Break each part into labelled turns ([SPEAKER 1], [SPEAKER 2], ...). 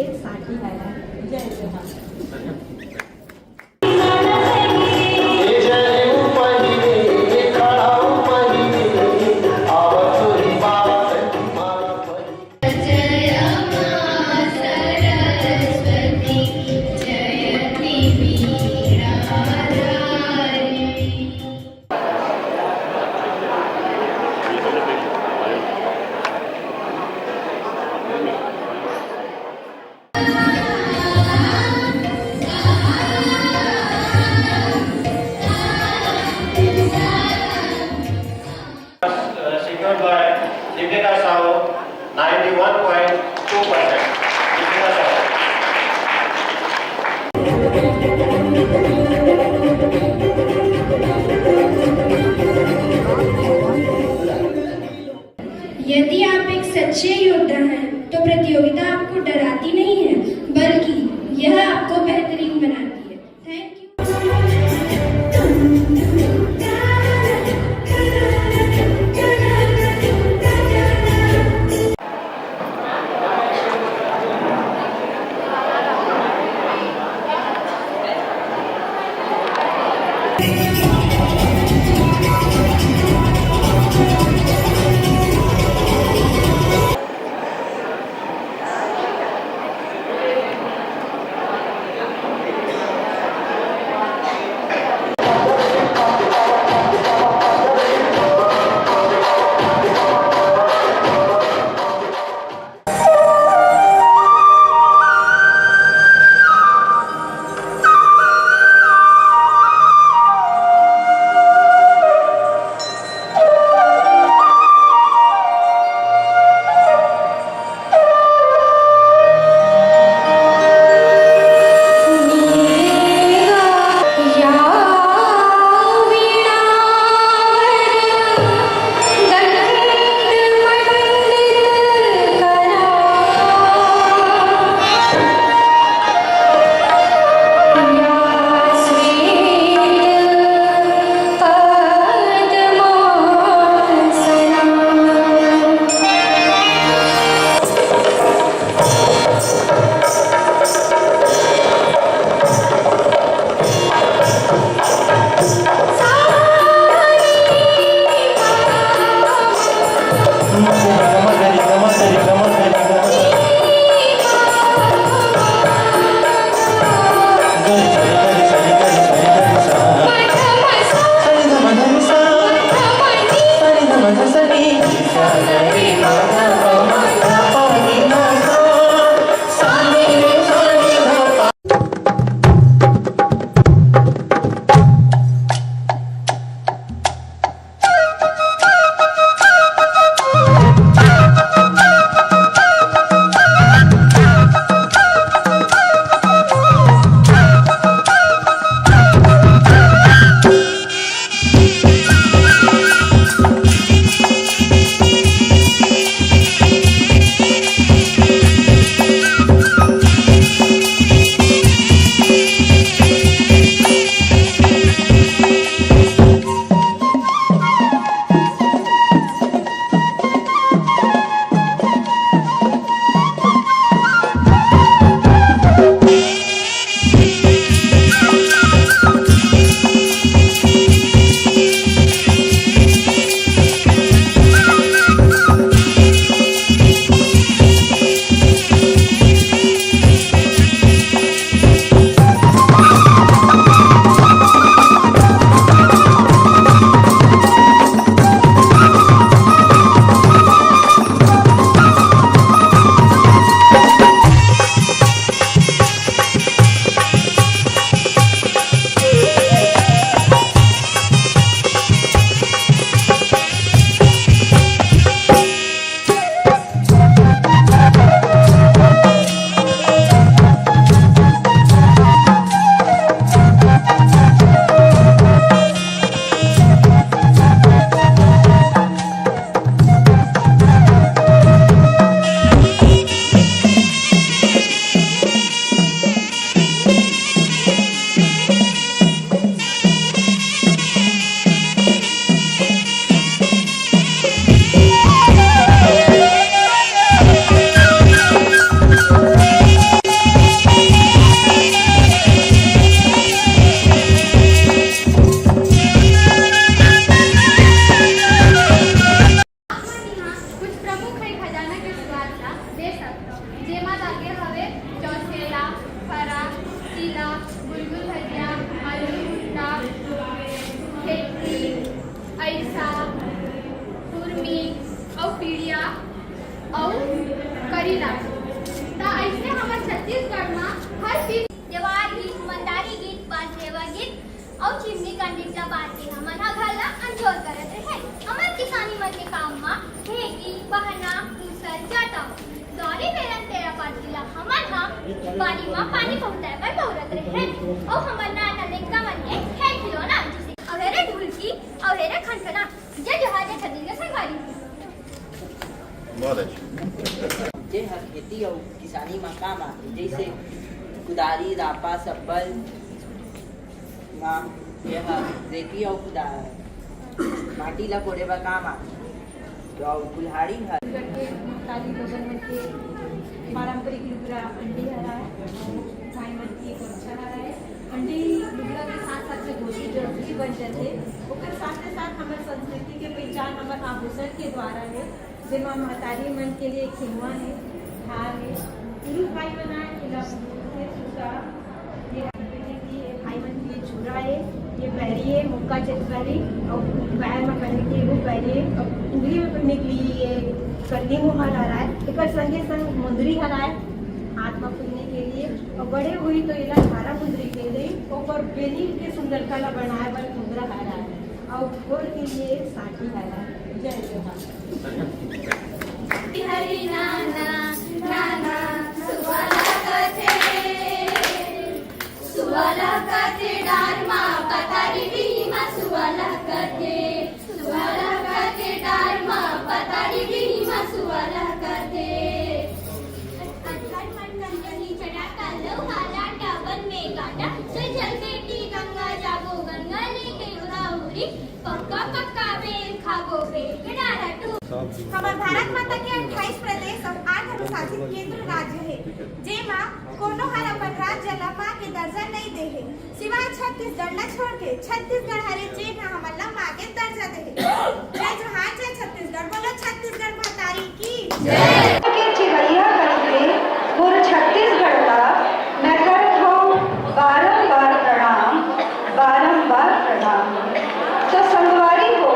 [SPEAKER 1] एक साठी आहे. जय जवान.
[SPEAKER 2] Secured by Deepika Sahu, 91.2%. Deepika Sahu.
[SPEAKER 3] यदि आप एक सच्चे योद्धा हैं, तो प्रतियोगिता आपको डराती नहीं है, बल्कि यह आपको बेहतरीन बनाती है. Thank you.
[SPEAKER 4] करी लागे। ता ऐसे हमर छत्तीसगढ़ में हर चीज त्योहार गीत, मंदारी गीत, बाजेवा गीत और चिमनी कंडिता बात के हमन हा घला अंजोर करत रहे। हमर किसानी मन के काम में खेती, बहना, मूसल, जाता दौरी बेरन तेरा पातिला हमन हा बाड़ी में पानी पहुंचाए पर बहुरत रहे। और हमर नाना लेका मन के है खिलौना जैसे अवेरे ढुलकी और हेरे खनखना जे जोहार के छत्तीसगढ़ सरकारी
[SPEAKER 5] बहुत अच्छा।
[SPEAKER 6] जे हर खेती और किसानी में काम आथे, जैसे कुदारी, रापा, सब्बल, यह रेती और माटी ला कोड़े बर काम आथे। और कुल्हाड़ी है
[SPEAKER 1] करके काली भोजन मन के पारंपरिक लुगड़ा अंडी हरा है, भाई मन की एक अच्छा हरा है। अंडी लुगड़ा के साथ साथ में धोती जरूरी बन जाते। ओकर साथ हमारे संस्कृति के पहचान हमारे आभूषण के द्वारा है, जिनमें महतारी मन के लिए खिलवा है, हार है, पुरुष भाई बना है, ये भाई मन के लिए चूड़ा है, ये पैरी है, मुक्का चटकारी और पैर में पहनने के वो पैरी है, और उंगली में पहनने के लिए ये कल्ली मुहर हरा है, एक संगे संग मुंदरी हरा है हाथ में पहनने के लिए। और बड़े हुई तो इला 18 मुंदरी के लिए और बेनी के सुंदरता ला बनाए पर मुद्रा हरा है और गोर के लिए साथी हरा है। जय जोहार।
[SPEAKER 4] हरि नाना नाना सुवाला कथे डारमा पतारी बीमा सुवाला कथे डारमा पतारी बीमा सुवाला कथे अनहर मन नंदनी चढ़ा कालो हाला टावन में गाटा तो जल बेटी गंगा जागो गंगा लेके उड़ाउरी पक्का पक्का बेल खागो बेल के डारा टू।
[SPEAKER 7] हमार भारत माता के 28 प्रदेश और 8 अनुशासित केंद्र राज्य है, जेमा कोनो हर अपन राज्य ला माँ के दर्जा नहीं दे है, सिवाय छत्तीसगढ़ ला छोड़ के। छत्तीसगढ़ हरे जेमा हमन ला माँ के दर्जा दे है। जय जोहार, जय छत्तीसगढ़। बोलो छत्तीसगढ़ महतारी की
[SPEAKER 8] जय। के चिड़ैया करके पूरे छत्तीसगढ़ का मैं करत हूँ बारंबार प्रणाम। तो संगवारी हो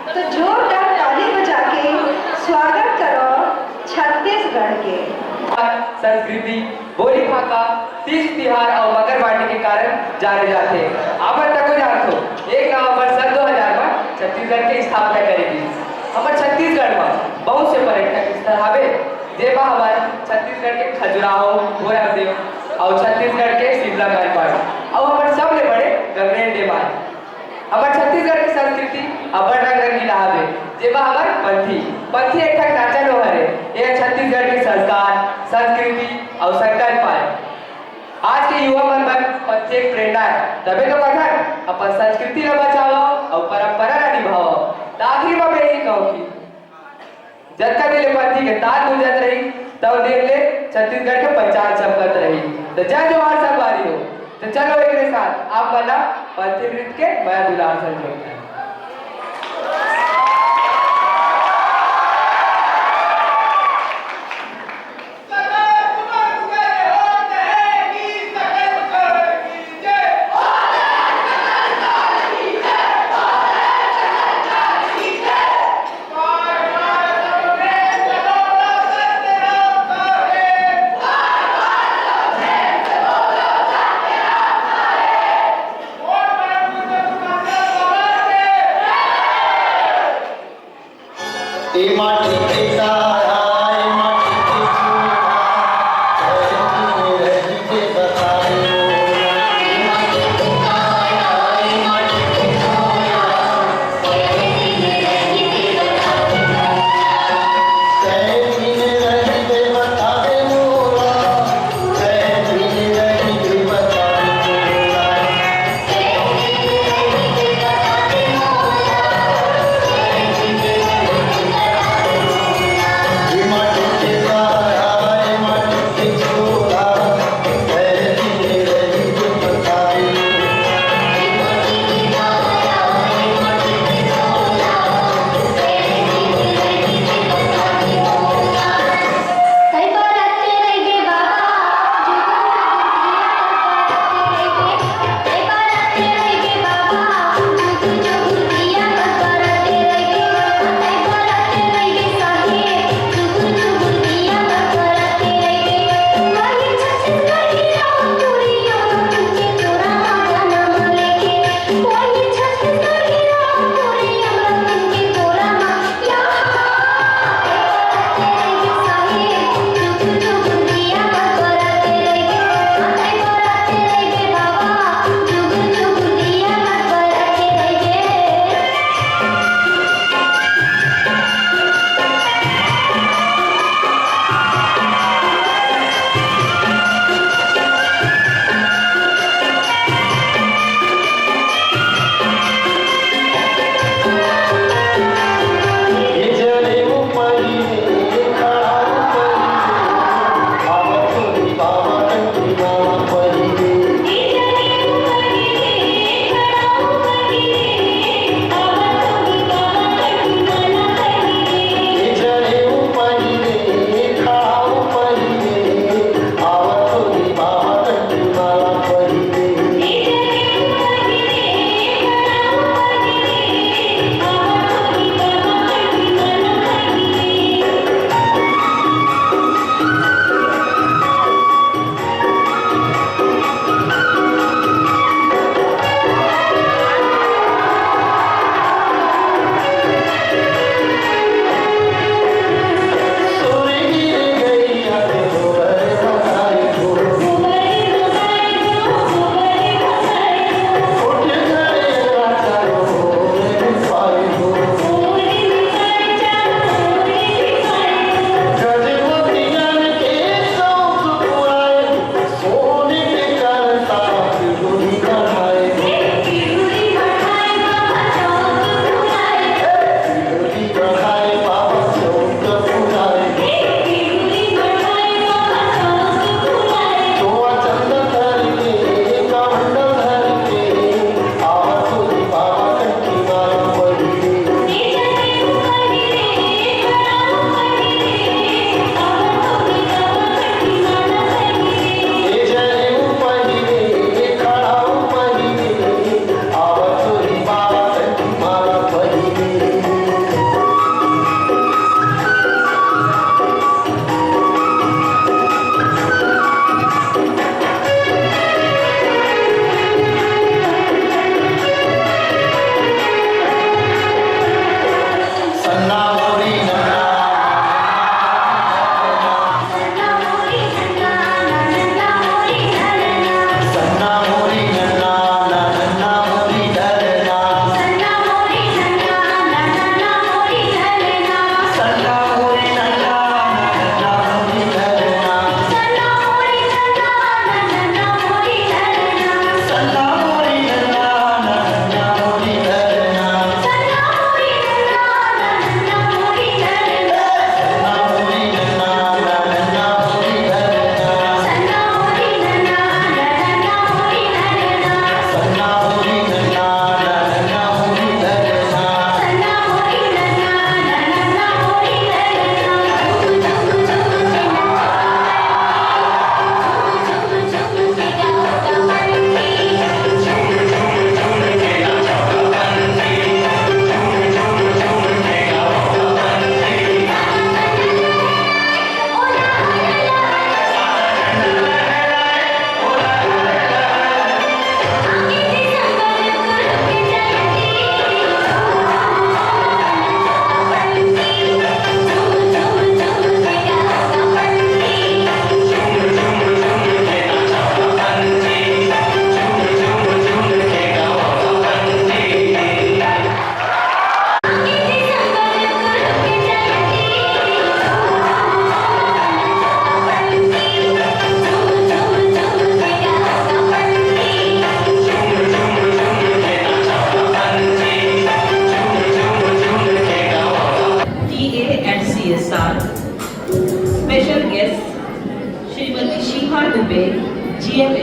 [SPEAKER 8] तो जोरदार ताली बजा के स्वागत करो छत्तीसगढ़ के।
[SPEAKER 9] संस्कृति, बोली भाषा, तीज त्योहार और मकर बाटी के कारण जाने जाते। आमर तक जानते हो 1 नवंबर सन 2000 में छत्तीसगढ़ की स्थापना करेगी। हमारे छत्तीसगढ़ में बहुत से पर्यटक स्थल हवे, जेमा हमारे छत्तीसगढ़ के खजुराहो, गोरखदेव और छत्तीसगढ़ के शिमला मैनपाट और हमारे सबले बड़े गगनेन डेमान। हमारे छत्तीसगढ़ की संस्कृति अबर रंग रंगीला हवे, जेमा हमार पंथी एक ठक नाचन हो हरे। यह छत्तीसगढ़ के संस्कार, संस्कृति और संकल्प है। आज के युवा मन पंथी एक प्रेरणा है, तबे तो पठन अपन संस्कृति ला बचाओ और परंपरा ला निभाओ। आखिरी में मैं यही कहूँगी, जब तक दिले पंथी के ताल गुंजत रही तब देख ले छत्तीसगढ़ के पहचान चमकत रही। तो जय जोहार संगवारी हो। तो चलो एक साथ आप वाला पंथी नृत्य के मैं दुलार संजोग।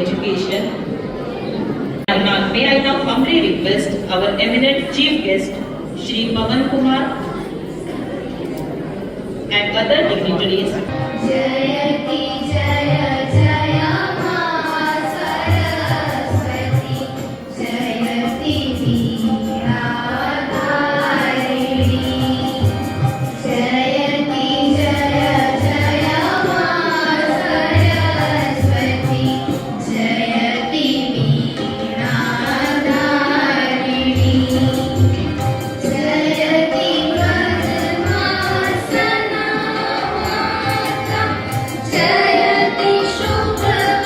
[SPEAKER 10] education. May I now humbly request our eminent chief guest, Shri Pawan Kumar, and other dignitaries.
[SPEAKER 3] जयति जय जय मा सरस्वती जयति वीणा धारिणी जयति जय जय मा सरस्वती जयति वीणा धारिणी जयति पद्मासना माता जयति शुभवरदायिनी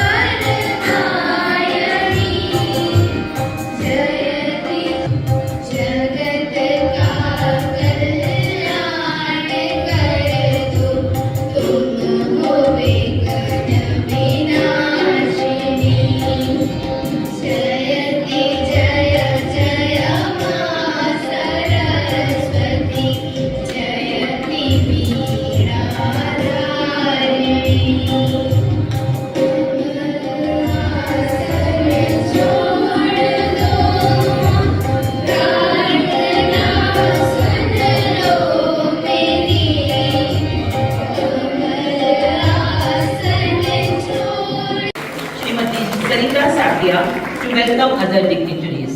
[SPEAKER 3] जयति जगत का कल्याण कर तू तुम हो विघ्न विनाशिनी जयति जय जय मा सरस्वती जयति वीणा धारिणी
[SPEAKER 10] Srimati Sarita Satia to welcome other dignitaries.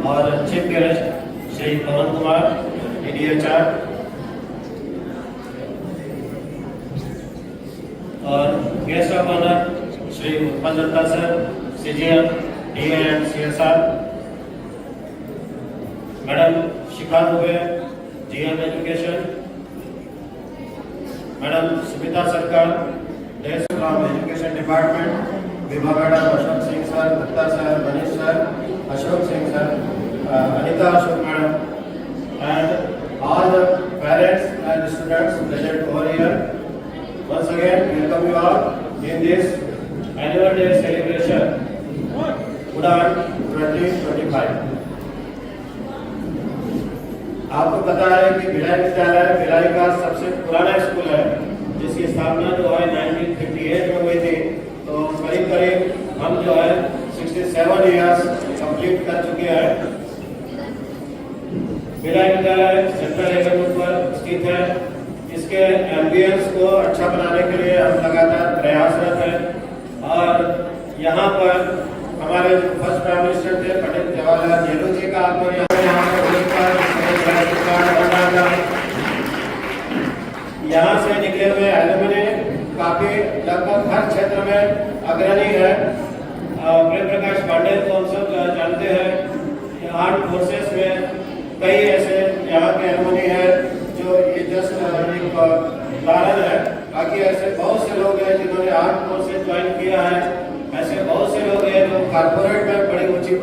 [SPEAKER 2] और chief guest Shri Pawan Kumar DDHR और guest of honour Shri Utpal Datta sir CGM DA and CSR, madam Shikha Dubey GM education, madam Sumita Sarkar desk from education department, विभाग madam Ashok Singh sir, Datta sir, Manish sir, Ashok Singh sir, Anita Ashok madam, and all the parents and students present over here. Once again, welcome you all in this annual day celebration, UDAN 2025. आपको पता है कि भिलाई विद्यालय भिलाई का सबसे पुराना school है, जिसकी स्थापना जो है 1958 में हुई थी। तो करीब करीब हम जो है 67 इयर्स कंप्लीट कर चुके हैं। भिलाई विद्यालय सेंट्रल एवेन्यू पर स्थित है। इसके एम्बियंस को अच्छा बनाने के लिए हम लगातार प्रयासरत हैं और यहाँ पर हमारे जो फर्स्ट प्राइम मिनिस्टर थे पंडित जवाहरलाल नेहरू जी का आपको यहाँ से निकले हुए एलुमनी काफी लगभग हर क्षेत्र में अग्रणी है। प्रेम प्रकाश पांडे को हम सब जानते हैं। आर्म फोर्सेस में कई ऐसे यहाँ के एलुमनी है जो ये जस्ट एक उदाहरण है। बाकी ऐसे बहुत से लोग हैं जिन्होंने आर्म फोर्सेस ज्वाइन किया है। ऐसे बहुत से लोग हैं जो कारपोरेट में बड़ी ऊंची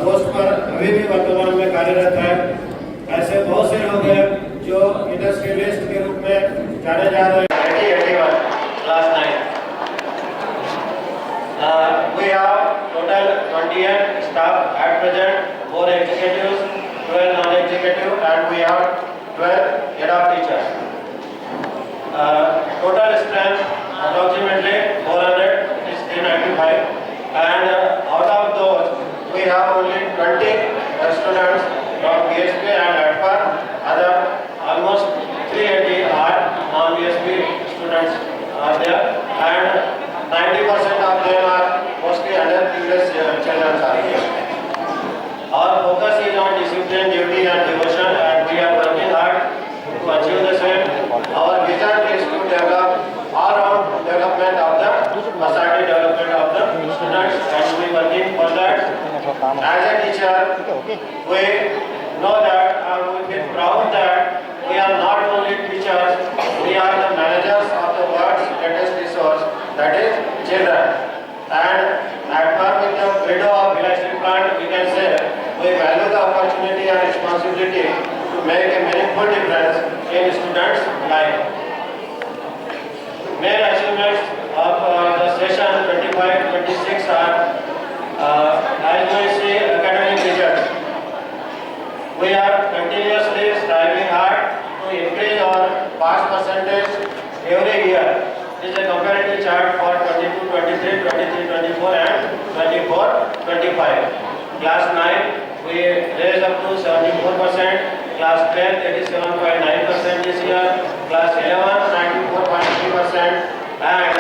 [SPEAKER 2] पोस्ट पर अभी भी वर्तमान में कार्यरत है। ऐसे बहुत से लोग हैं जो इंडस्ट्रियलिस्ट के रूप में जाने जा रहे हैं।
[SPEAKER 11] 1981 class 9. We have total 28 staff at present, 4 executives, 12 non-executive, and we have 12 head of teachers. Total strength approximately 400, is 395, and out of those we have only 20 students from BSP and ATPAR. Other almost 380 are non-BSP students are there, and 90% of them are mostly underprivileged children are here. Our focus is on discipline, duty and devotion, and we are working hard to achieve the same. Our vision is to develop all-round development of the personality development of the students, and we are working for that. As a teacher, we know that we feel proud that we are not only teachers, we are the managers of the world's greatest resource, that is children. And at par with the credo of Bhilai Steel Plant, we can say we value the opportunity and responsibility to make a meaningful difference in students' life. Main achievements of the session 25-26 are, as we see, academic results. We are continuously striving hard to increase our pass percentage every year. This is a comparative chart for 22-23, 23-24 and 24-25. Class 9, we raised up to 74%. Class 10, 87.9% this year. Class 11, 94.3%. And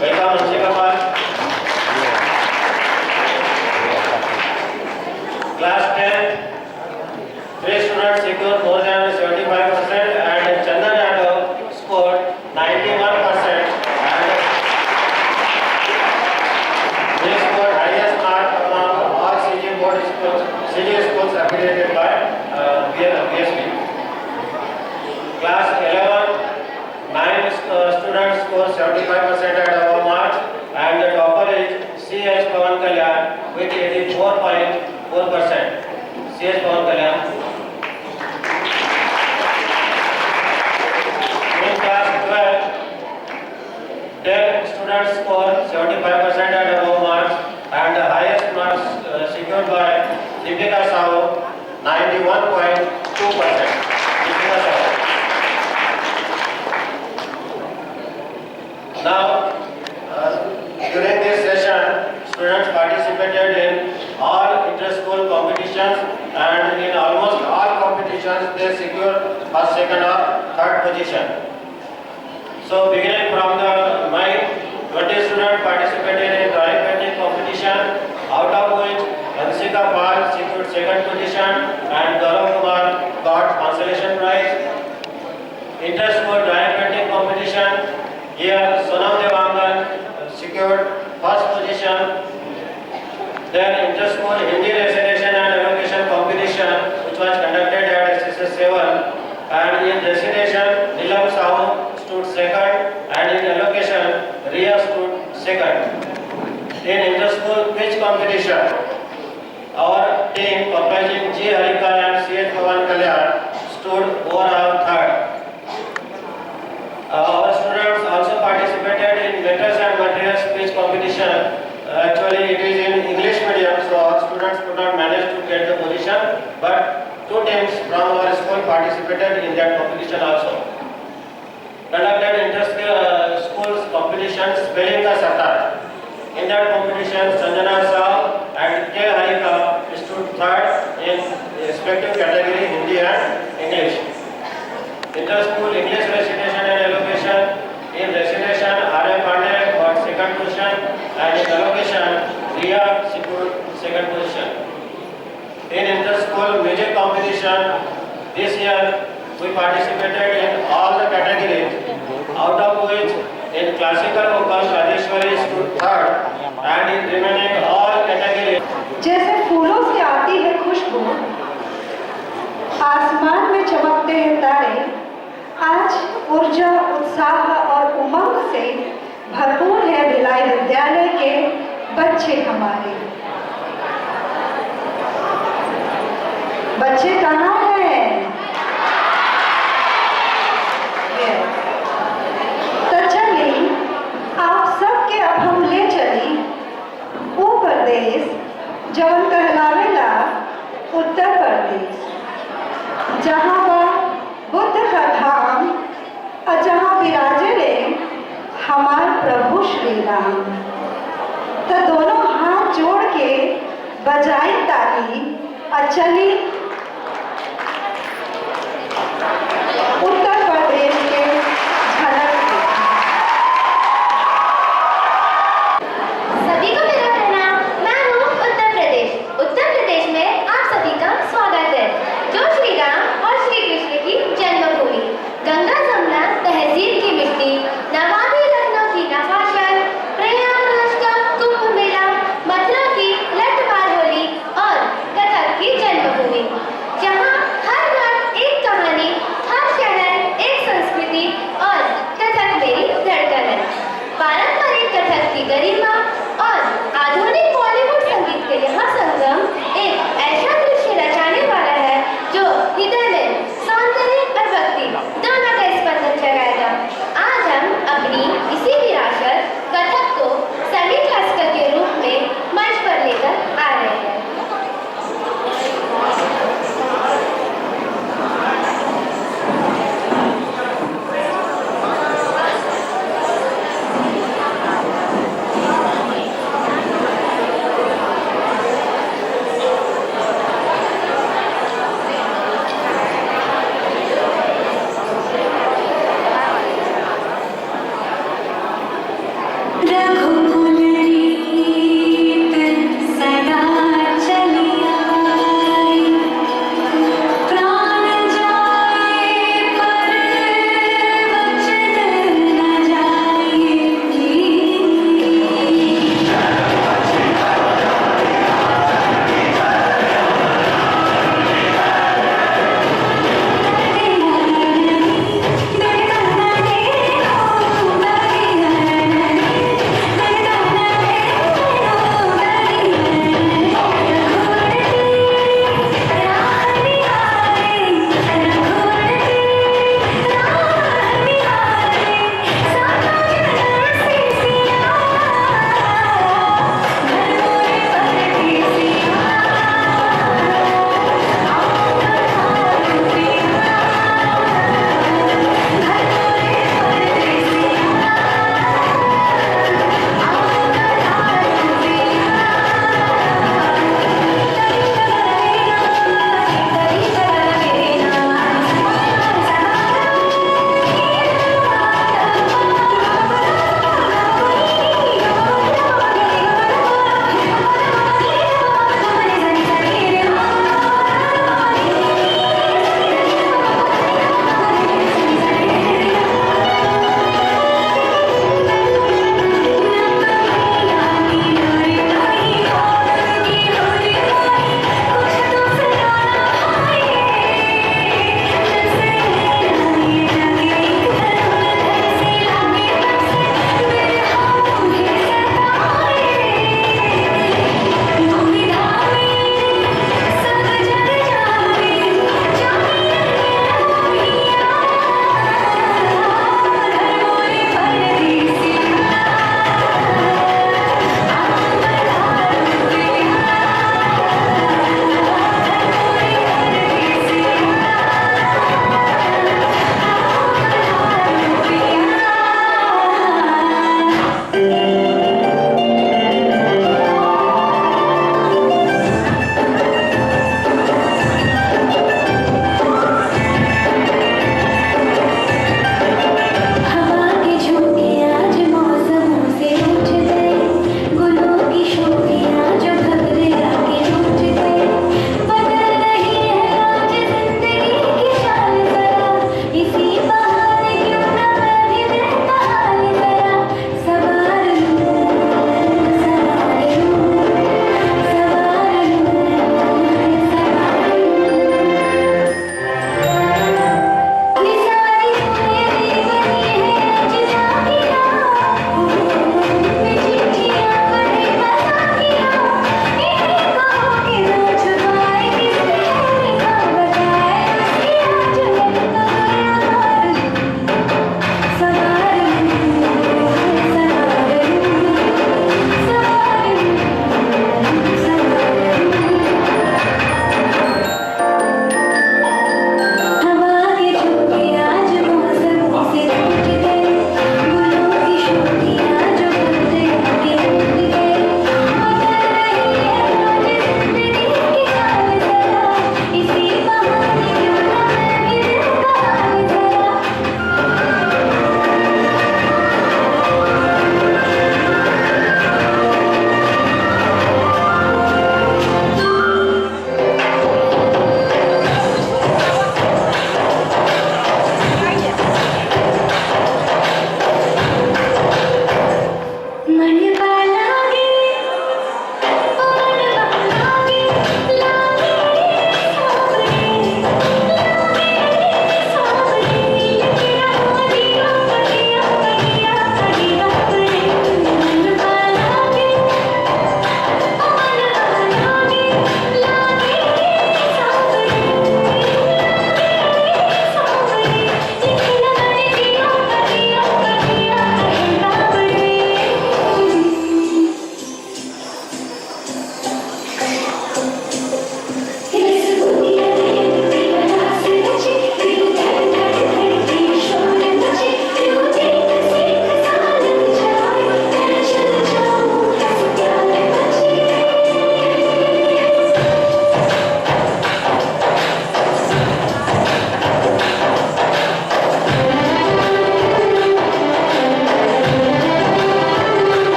[SPEAKER 11] welcome Anshika. Class 10, 3 students secured more than 75%, and Chandan Yadav scored 91%, and they scored highest mark among all CG board schools, CG schools affiliated by BSP. Class 11, 9 students scored 75% at above marks, and the topper is C.S. Pavan Kalyan with 84.4%. C.S. Pavan Kalyan. In class 12, 10 students scored 75% at above marks, and the highest marks secured by Deepika Sahu, 91.2%. Deepika Sahu. Now, during this session, students participated in all inter-school competitions, and in almost all competitions they secured first, second or third position. So beginning from the May, 20 students participated in drawing painting competition, out of which Jessica Paul secured second position and Gaurav Kumar got consolation prize. Inter-school drawing painting competition. Here Sonam Devangan secured first position. Then inter-school Hindi recitation and evocation competition, which was conducted at SSS 7. And in recitation, Nilam Sahu stood second, and in evocation, Riya stood second. In inter-school pitch competition, our team comprising G. Harika and C.H. Pavan Kalyan stood overall third. Our students also participated in letters and materials speech competition. Actually, it is in English medium, so our students could not manage to get the position, but two teams from our school participated in that competition also. Conducted inter-school competition spelling the satar. In that competition, Sanjana Sahu and K. Harika stood third in respective category Hindi and English. Inter-school English recitation and elocution. In recitation, R.A. Pandey got second position, and in elocution, Riya secured second position. In inter-school music competition, this year we participated in all the categories, out of which in classical vocal Rajeshwari stood third, and in remaining all categories.
[SPEAKER 8] जैसे फूलों से आती है खुशबू, आसमान में चमकते हैं तारे, आज ऊर्जा, उत्साह और उमंग से भरपूर है भिलाई विद्यालय के बच्चे हमारे। बच्चे कहाँ हैं? तो चलिए आप सबके अब हम ले चली वो प्रदेश जौन कहलावेला उत्तर प्रदेश, जहाँ पर बुद्ध का धाम और जहाँ विराजे रे हमारे प्रभु श्री राम। तो दोनों हाथ जोड़ के बजाई ताली और चली उत्तर प्रदेश के झलक।
[SPEAKER 4] सभी को मेरा प्रणाम। मैं हूँ उत्तर प्रदेश। उत्तर प्रदेश में आप सभी का स्वागत है, जो श्री राम और श्री कृष्ण की जन्मभूमि, गंगा जमुना तहसील की मिट्टी, नवाबी लखनऊ की नवाशत, प्रयागराज का कुंभ मेला, मथुरा की लठमार होली और कथक की जन्मभूमि, जहाँ हर रात एक कहानी,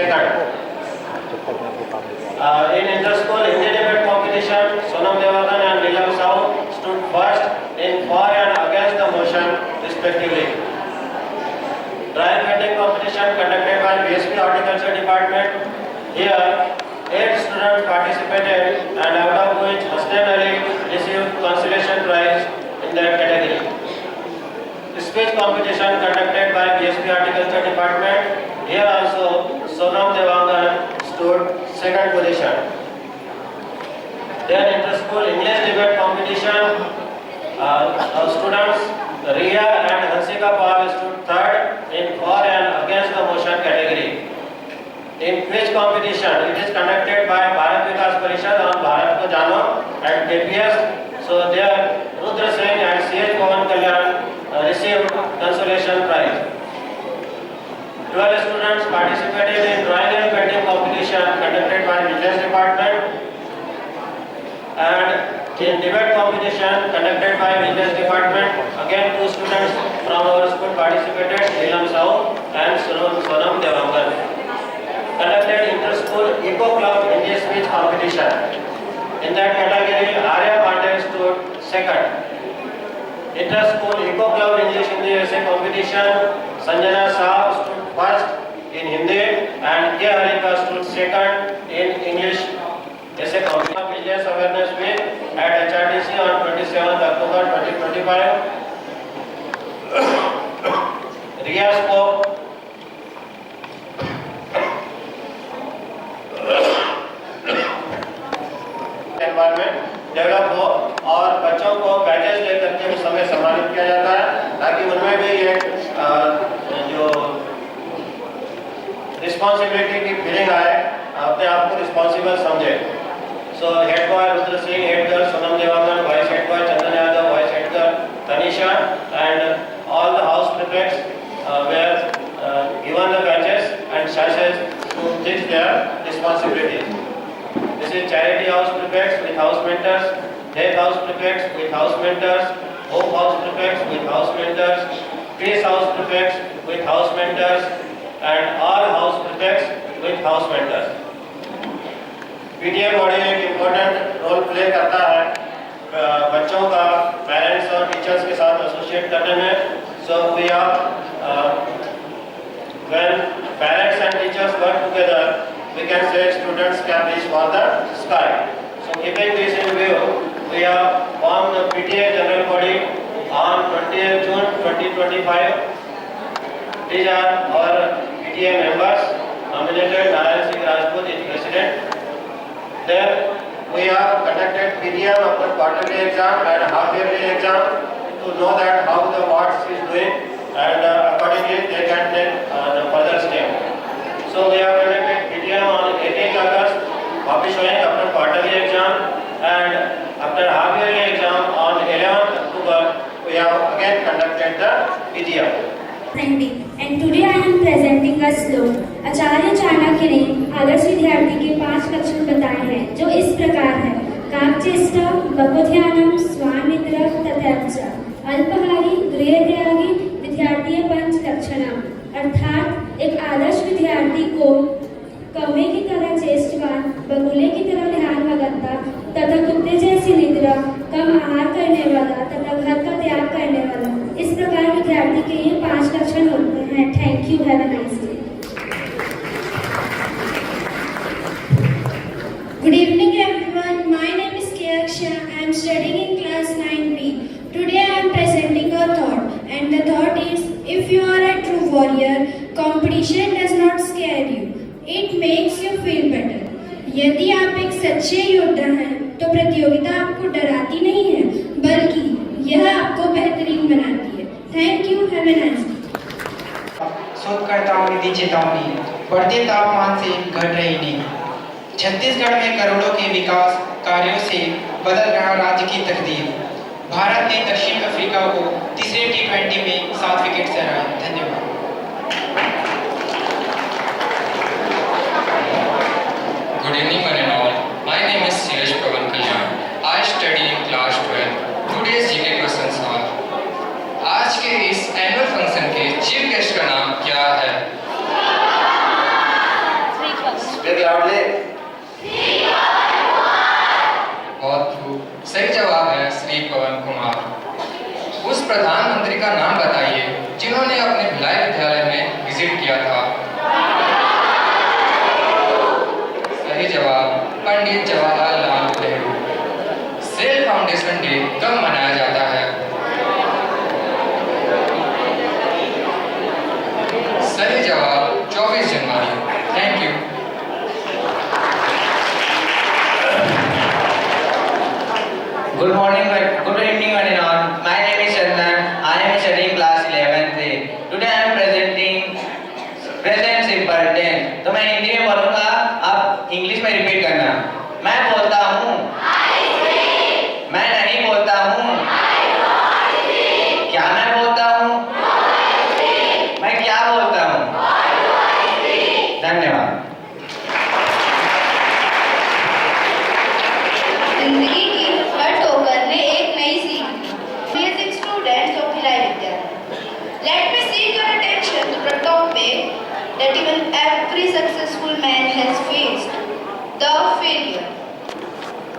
[SPEAKER 11] second. In inter-school Hindi debate competition, Sonam Devagan and Neelam Sahu stood first in for and against the motion respectively. Drawing painting competition conducted by BSP Horticulture Department. Here, 8 students participated and out of which Hasnain Ali received consolation prize in that category. Speech competition conducted by BSP Horticulture Department. Here also, Sonam Devagan stood second position. Then inter-school English debate competition, students Riya and Hansika Pal stood third in for and against the motion category. In quiz competition, it is conducted by Bharat Vikas Parishad on Bharat Ko Jano at KPS. So there, Rudra Singh and C.H. Pawan Kalyan received consolation prize. 12 students participated in drawing and painting competition conducted by Business Department, and in debate competition conducted by Business Department. Again, 2 students from our school participated, Neelam Sahu and Sonam Devagan. Conducted inter-school Eco Club Hindi speech competition. In that category, Arya Pandey stood second. Inter-school Eco Club English Hindi essay competition, Sanjana Sahu stood first in Hindi and K. Harika stood second in English essay competition. Business Awareness Week at HRTC on 27th October 2025. Riya spoke environment develop हो और बच्चों को batches लेकर के उस समय सम्मानित किया जाता है ताकि उनमें भी ये जो रिस्पॉन्सिबिलिटी की फीलिंग आए, अपने आप को रिस्पॉन्सिबल समझे. So head boy Rudra Singh, head girl Sonam Dewangan, vice head boy Chandan Yadav, vice head girl Tanisha and all the house prefects were given the badges and sashes to teach their responsibilities. This is Charity House Prefects with House Mentors, Death House Prefects with House Mentors, Hope House Prefects with House Mentors, Peace House Prefects with House Mentors, and all House Prefects with House Mentors. PTA body एक important role play करता है बच्चों का parents और teachers के साथ associate करने में. So we are when parents and teachers work together, we can say students can reach for the sky. So keeping this in view, we have formed the PTA general body on 20th June 2025. These are our PTA members nominated. Narayan Singh Rajput is president. Then we have conducted PDM of the quarterly exam and half yearly exam to know that how the wards is doing, and accordingly they can take the further step. So we have conducted PDM on 18th August, showing after quarterly exam, and after half yearly exam on 11th October, we have again conducted the PDM.
[SPEAKER 3] And today I am presenting a श्लोक. आचार्य चाणक्य ने आदर्श विद्यार्थी के 5 लक्षण बताए हैं जो इस प्रकार है. कामचेष्ट, बकुध्यानम, स्वामित्र, तथैवच. अल्पहारी, गृहत्यागी, विद्यार्थी पंच लक्षणम. अर्थात एक आदर्श विद्यार्थी को कौवे की तरह चेष्टवान, बगुले की तरह ध्यान भगता तथा कुत्ते जैसी निद्रा, कम आहार करने वाला तथा घर का त्याग करने वाला. इस प्रकार विद्यार्थी के ये 5 लक्षण होते हैं. Thank you. Have a nice day. Good evening everyone. My name is Keaksha. I am studying in class 9B. Today I am presenting a thought, and the thought is, if you are a true warrior, competition does not scare you. It makes you feel better. यदि आप एक सच्चे योद्धा हैं, तो प्रतियोगिता आपको डराती नहीं है, बल्कि यह आपको बेहतरीन बनाती है. Thank you. Have a nice day.
[SPEAKER 12] शोधकर्ताओं ने दी चेतावनी, बढ़ते तापमान से घट रही नींद. छत्तीसगढ़ में करोड़ों के विकास कार्यों से बदल रहा राज्य की तकदीर. भारत ने दक्षिण अफ्रीका को तीसरे T20 में 7 विकेट से हराया. धन्यवाद.
[SPEAKER 13] Good evening one and all. My name is C.H. Pawan Kalyan. I study in class 12. Today's GK questions are: आज के इस एनुअल फंक्शन के चीफ गेस्ट का नाम क्या है?
[SPEAKER 11] Speak loudly.
[SPEAKER 13] बहुत खूब। सही जवाब है श्री पवन कुमार। उस प्रधानमंत्री का नाम बताइए जिन्होंने अपने भिलाई विद्यालय में विजिट किया था। सही जवाब Pandit Jawaharlal Nehru. SAIL foundation day कब मनाया जाता है? सही जवाब 24 जनवरी। Thank you.
[SPEAKER 14] Good morning, good evening, one and all. My name is Chandan. I am studying class 11th A. Today I am presenting present simple tense. तो मैं हिंदी में बोलूँगा, आप इंग्लिश में रिपीट करना। मैं बोलता हूँ, मैं नहीं बोलता हूँ, क्या मैं बोलता हूँ, मैं क्या बोलता हूँ। धन्यवाद।
[SPEAKER 15] जिंदगी की हर ठोकर ने एक नई सीख दी। Amazing students of Bhilai Vidyalaya. Let me seek your attention to the topic that even every successful man has faced, the failure.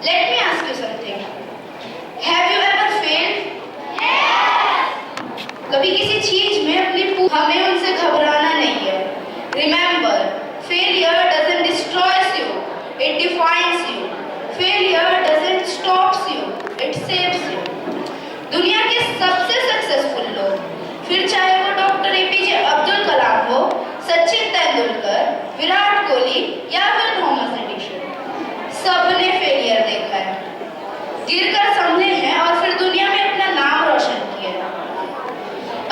[SPEAKER 15] Let me ask you something. Have you ever failed? Yes. कभी किसी चीज में अपनी हमें उनसे घबराना नहीं है. Remember, failure doesn't destroy you, it defines you. Failure doesn't stop you, it saves you. दुनिया के सबसे सक्सेसफुल लोग, फिर चाहे वो डॉक्टर एपीजे अब्दुल कलाम हो, सचिन तेंदुलकर, विराट कोहली या फिर थॉमस एडिसन, सबने फेलियर देखा है, गिरकर संभले हैं और फिर दुनिया में अपना नाम रोशन किया है।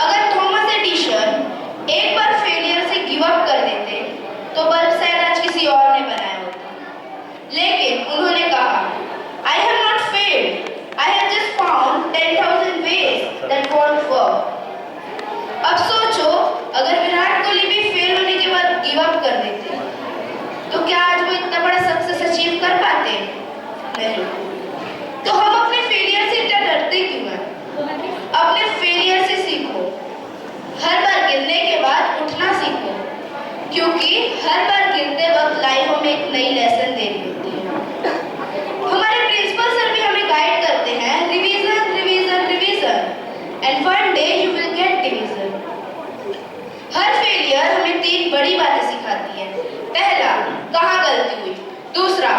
[SPEAKER 15] अगर थॉमस एडिसन एक बार फेलियर से गिव अप कर देते तो बल्ब शायद आज किसी और ने बनाया होता, लेकिन उन्होंने कहा, I have not failed, I have just found 10,000 ways that won't work. अब सोचो, अगर विराट कोहली भी फेल होने के बाद गिव अप कर देते तो क्या आज वो इतना बड़ा सक्सेस अचीव कर पाते? नहीं। तो हम अपने फेलियर से इतना डरते क्यों हैं? अपने फेलियर से सीखो। हर बार गिरने के बाद उठना सीखो, क्योंकि हर बार गिरते वक्त लाइफ हमें एक नई लेसन दे देती है। हमारे प्रिंसिपल सर भी हमें गाइड करते हैं, revision revision revision and one day you will get division. Her failure हमें 3 बड़ी बातें सिखाती है। पहला, कहाँ गलती हुई, दूसरा,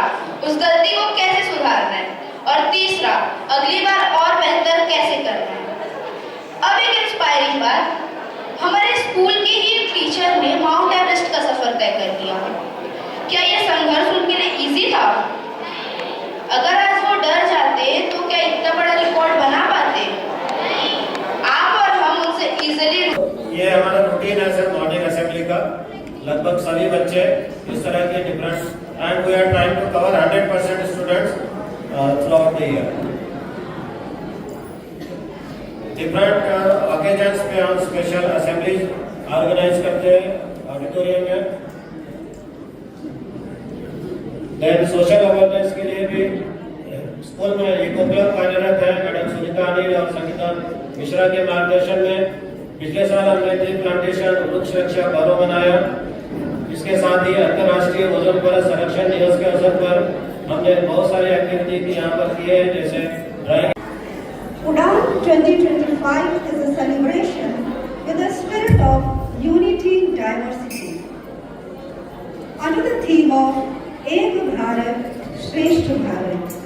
[SPEAKER 15] उस गलती को कैसे सुधारना है, और तीसरा, अगली बार और बेहतर कैसे करना है। अब एक इंस्पायरिंग बात, हमारे स्कूल के ही टीचर ने माउंट एवरेस्ट का सफर तय कर दिया। क्या यह संघर्ष उनके लिए इजी था? अगर आज वो डर जाते तो क्या इतना बड़ा रिकॉर्ड बना पाते? आप और हम उनसे इजीली।
[SPEAKER 2] ये हमारा रूटीन है सर मॉर्निंग असेंबली का। लगभग सभी बच्चे इस तरह के different and we are trying to cover 100% students throughout the year. Different occasions पे हम स्पेशल असेंबलीज ऑर्गेनाइज करते हैं ऑडिटोरियम में। देन सोशल अवेयरनेस के लिए भी स्कूल में इको क्लब कार्यरत है मैडम सुनीता अनिल और संगीता मिश्रा के मार्गदर्शन में। पिछले साल हमने ट्री प्लांटेशन वृक्ष रक्षा पर्व मनाया। इसके साथ ही अंतर्राष्ट्रीय ओजोन परत संरक्षण दिवस के अवसर पर हमने बहुत सारी एक्टिविटी यहाँ पर की है, जैसे drawing.
[SPEAKER 8] Udaan 2025 is a celebration with a spirit of unity and diversity. Under the theme of Ek Bharat, Shreshth Bharat.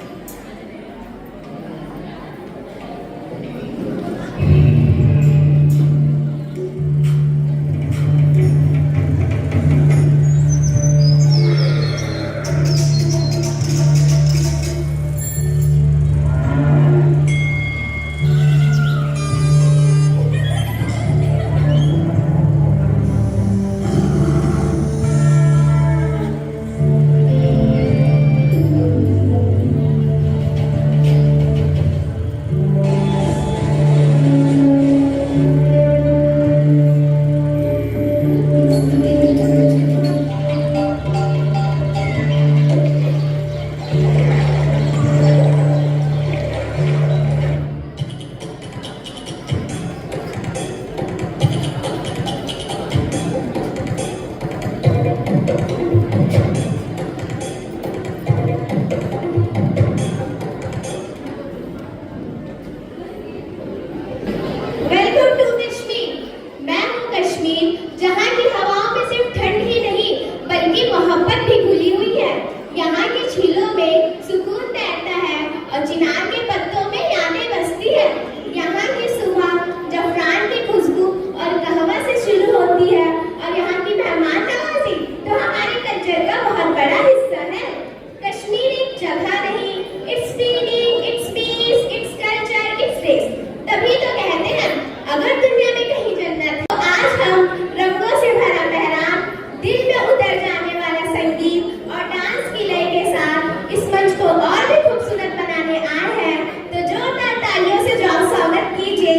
[SPEAKER 3] को और भी खूबसूरत बनाने आए हैं, तो जोरदार तालियों से जो स्वागत कीजिए।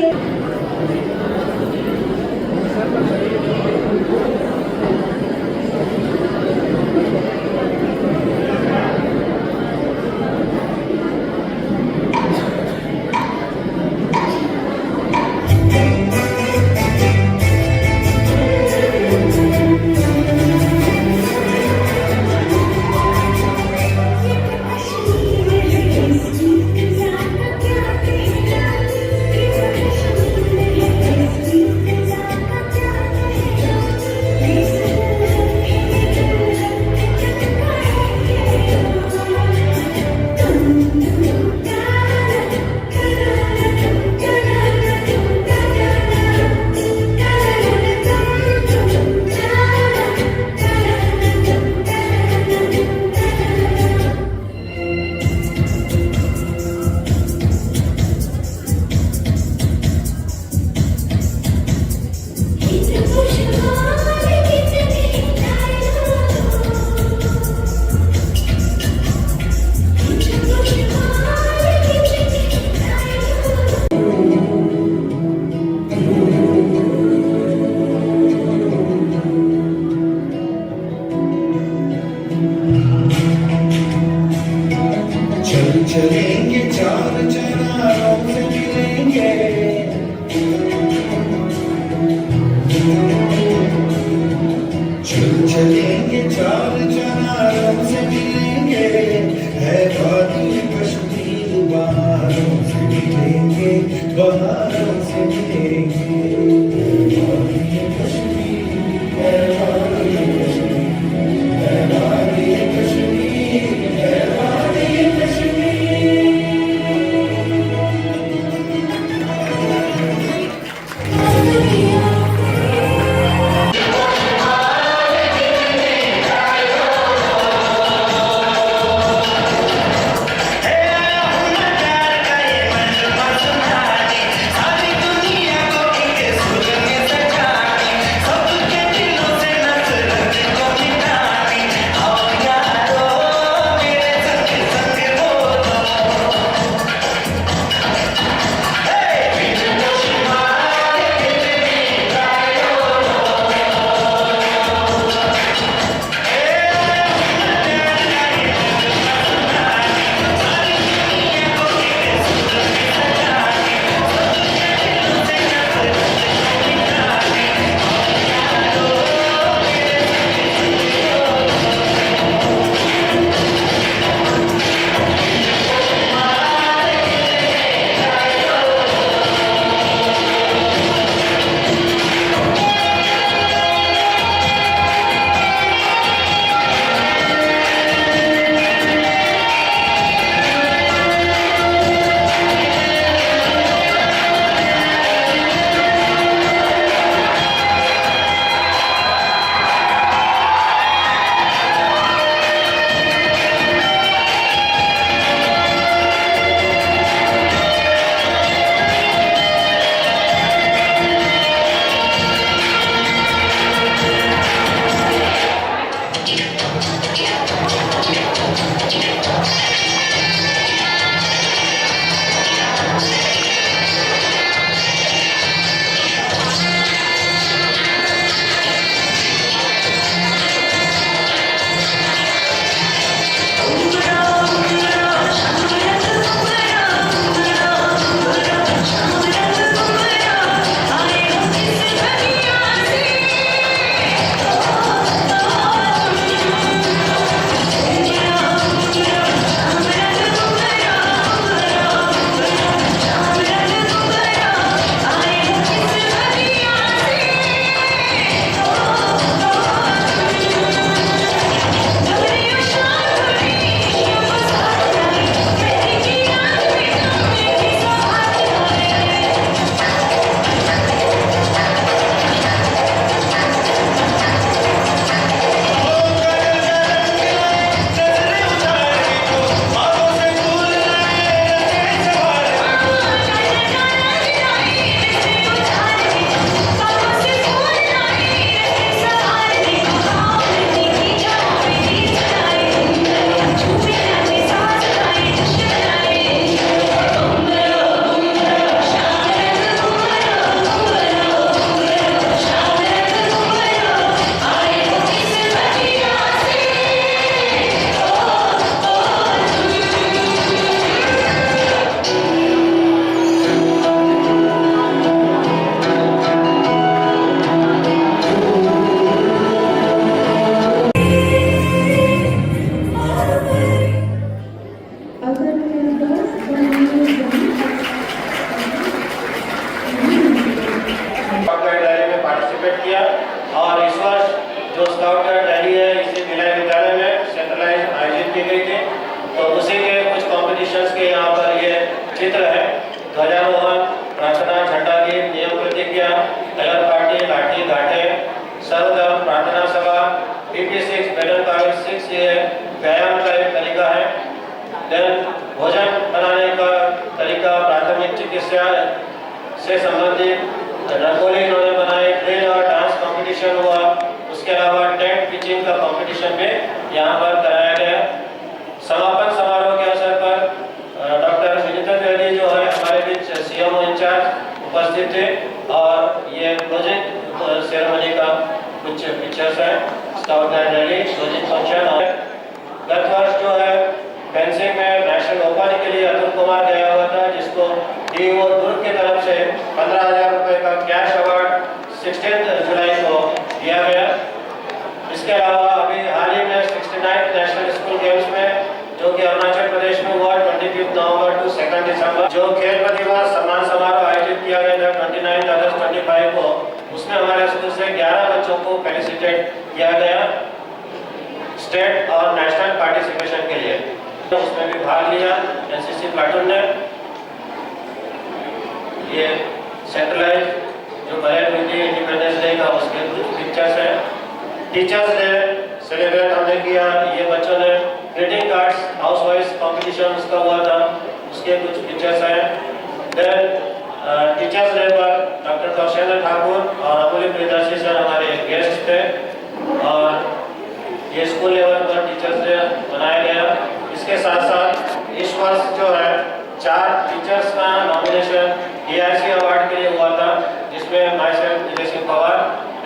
[SPEAKER 16] चलेंगे चार चनारों से मिलेंगे, चलेंगे चार चनारों से मिलेंगे, है वादी कश्मीर बहारों से मिलेंगे, बहारों से मिलेंगे, वादी कश्मीर है वादी कश्मीर है वादी कश्मीर है वादी कश्मीर।
[SPEAKER 2] आयोजित की गई थी। तो उसी के कुछ कॉम्पिटिशन्स के यहाँ पर ये चित्र है। ध्वजारोहण, प्रार्थना, झंडा गीत, नियम प्रतिज्ञा, कलर पार्टी, लाठी घाटे, सर्वधर्म प्रार्थना सभा, PP6 मेडल कार्ड 6 ये व्यायाम का एक तरीका है। देन भोजन बनाने का तरीका, प्राथमिक चिकित्सा से संबंधित रंगोली इन्होंने बनाई, ड्रिल और डांस कंपटीशन हुआ। उसके अलावा टेंट पिचिंग का कंपटीशन भी यहाँ पर कराया गया। समापन समारोह के अवसर पर डॉक्टर विनीता द्विवेदी जो है हमारे बीच CMO इंचार्ज उपस्थित थे और ये क्लोजिंग सेरेमनी का कुछ पिक्चर्स है। Scout guide rally, closing function. और गत वर्ष जो है फेंसिंग में नेशनल ओपन के लिए अतुल कुमार गया हुआ था, जिसको DO दुर्ग की तरफ से 15,000 रुपए का कैश अवार्ड 16 जुलाई को दिया गया। इसके अलावा अभी हाल ही में 69th नेशनल स्कूल गेम्स में जो कि अरुणाचल प्रदेश में हुआ 25 नवंबर टू 2 दिसंबर, जो खेल प्रतिभा सम्मान समारोह आयोजित किया गया था 29 अगस्त 25 को, उसमें हमारे स्कूल से 11 बच्चों को फेलिसिटेट किया गया स्टेट और नेशनल पार्टिसिपेशन के लिए। तो उसमें भी भाग लिया NCC प्लाटून ने। ये सेंट्रलाइज जो परेड हुई थी इंडिपेंडेंस डे का, उसके कुछ पिक्चर्स हैं। टीचर्स डे सेलिब्रेट हमने किया। ये बच्चों ने greeting cards house wise competition उसका हुआ था, उसके कुछ पिक्चर्स हैं। देन टीचर्स डे पर डॉक्टर कौशलेंद्र ठाकुर और अमूल्य प्रियदर्शी सर हमारे गेस्ट थे और ये स्कूल लेवल पर टीचर्स डे मनाया गया। इसके साथ साथ इस वर्ष जो है 4 टीचर्स का नॉमिनेशन ERC अवार्ड के लिए हुआ था, जिसमें myself Vijay Singh Pawar,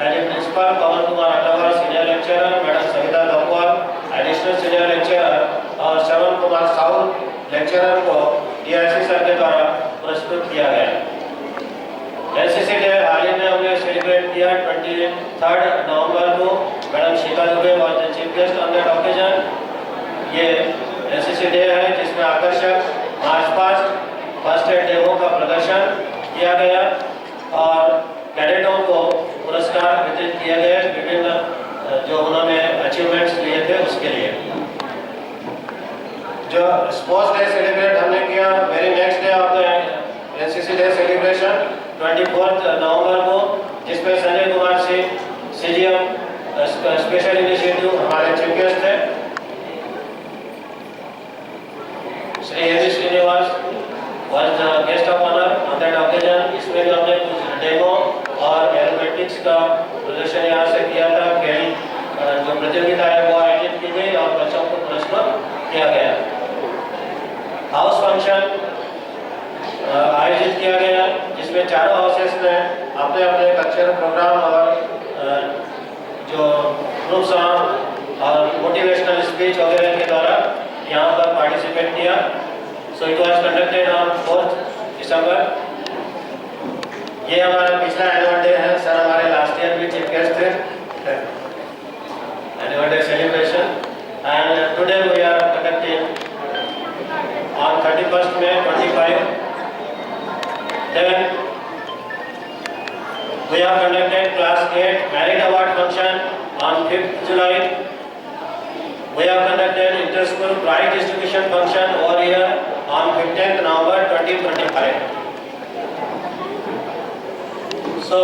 [SPEAKER 2] as principal Pawan Kumar Agarwal senior lecturer, madam Savita Gapwal additional senior lecturer और श्रवण कुमार साहू लेक्चरर को ERC सर के द्वारा पुरस्कृत किया गया। NCC डे हाल ही में हमने सेलिब्रेट किया 23 नवंबर को। Madam शीता Dubey was the chief guest on that occasion. ये NCC डे है जिसमें आकर्षक march past, first aid demo का प्रदर्शन किया गया और कैडेटों को पुरस्कार वितरित किए गए विभिन्न जो उन्होंने अचीवमेंट्स लिए थे उसके लिए। जो स्पोर्ट्स डे सेलिब्रेट हमने किया very next day of the NCC day celebration 24 नवंबर को, जिसमें Sanjay Kumar Singh CGM special initiative हमारे चीफ गेस्ट थे। श्री एवी Srinivas was the guest of honor on that occasion। इसमें भी हमने कुछ डेमो और एरोबेटिक्स का प्रदर्शन यहाँ से किया था। खेल जो प्रतियोगिता है वो आयोजित की गई और बच्चों को पुरस्कृत किया गया। हाउस फंक्शन आयोजित किया गया जिसमें चारों हाउसेस ने अपने अपने कल्चरल प्रोग्राम और जो ग्रुप सॉन्ग और मोटिवेशनल स्पीच वगैरह के द्वारा यहाँ पर पार्टिसिपेट किया। So it was conducted on 4th December। ये हमारा पिछला एनुअल डे है। सर हमारे लास्ट ईयर भी चीफ गेस्ट थे annual day celebration and today we are conducting on 31st May 25। Then we have conducted class 8 merit award function on 5th July। We have conducted inter-school prize distribution function over here on 15th November 2025। So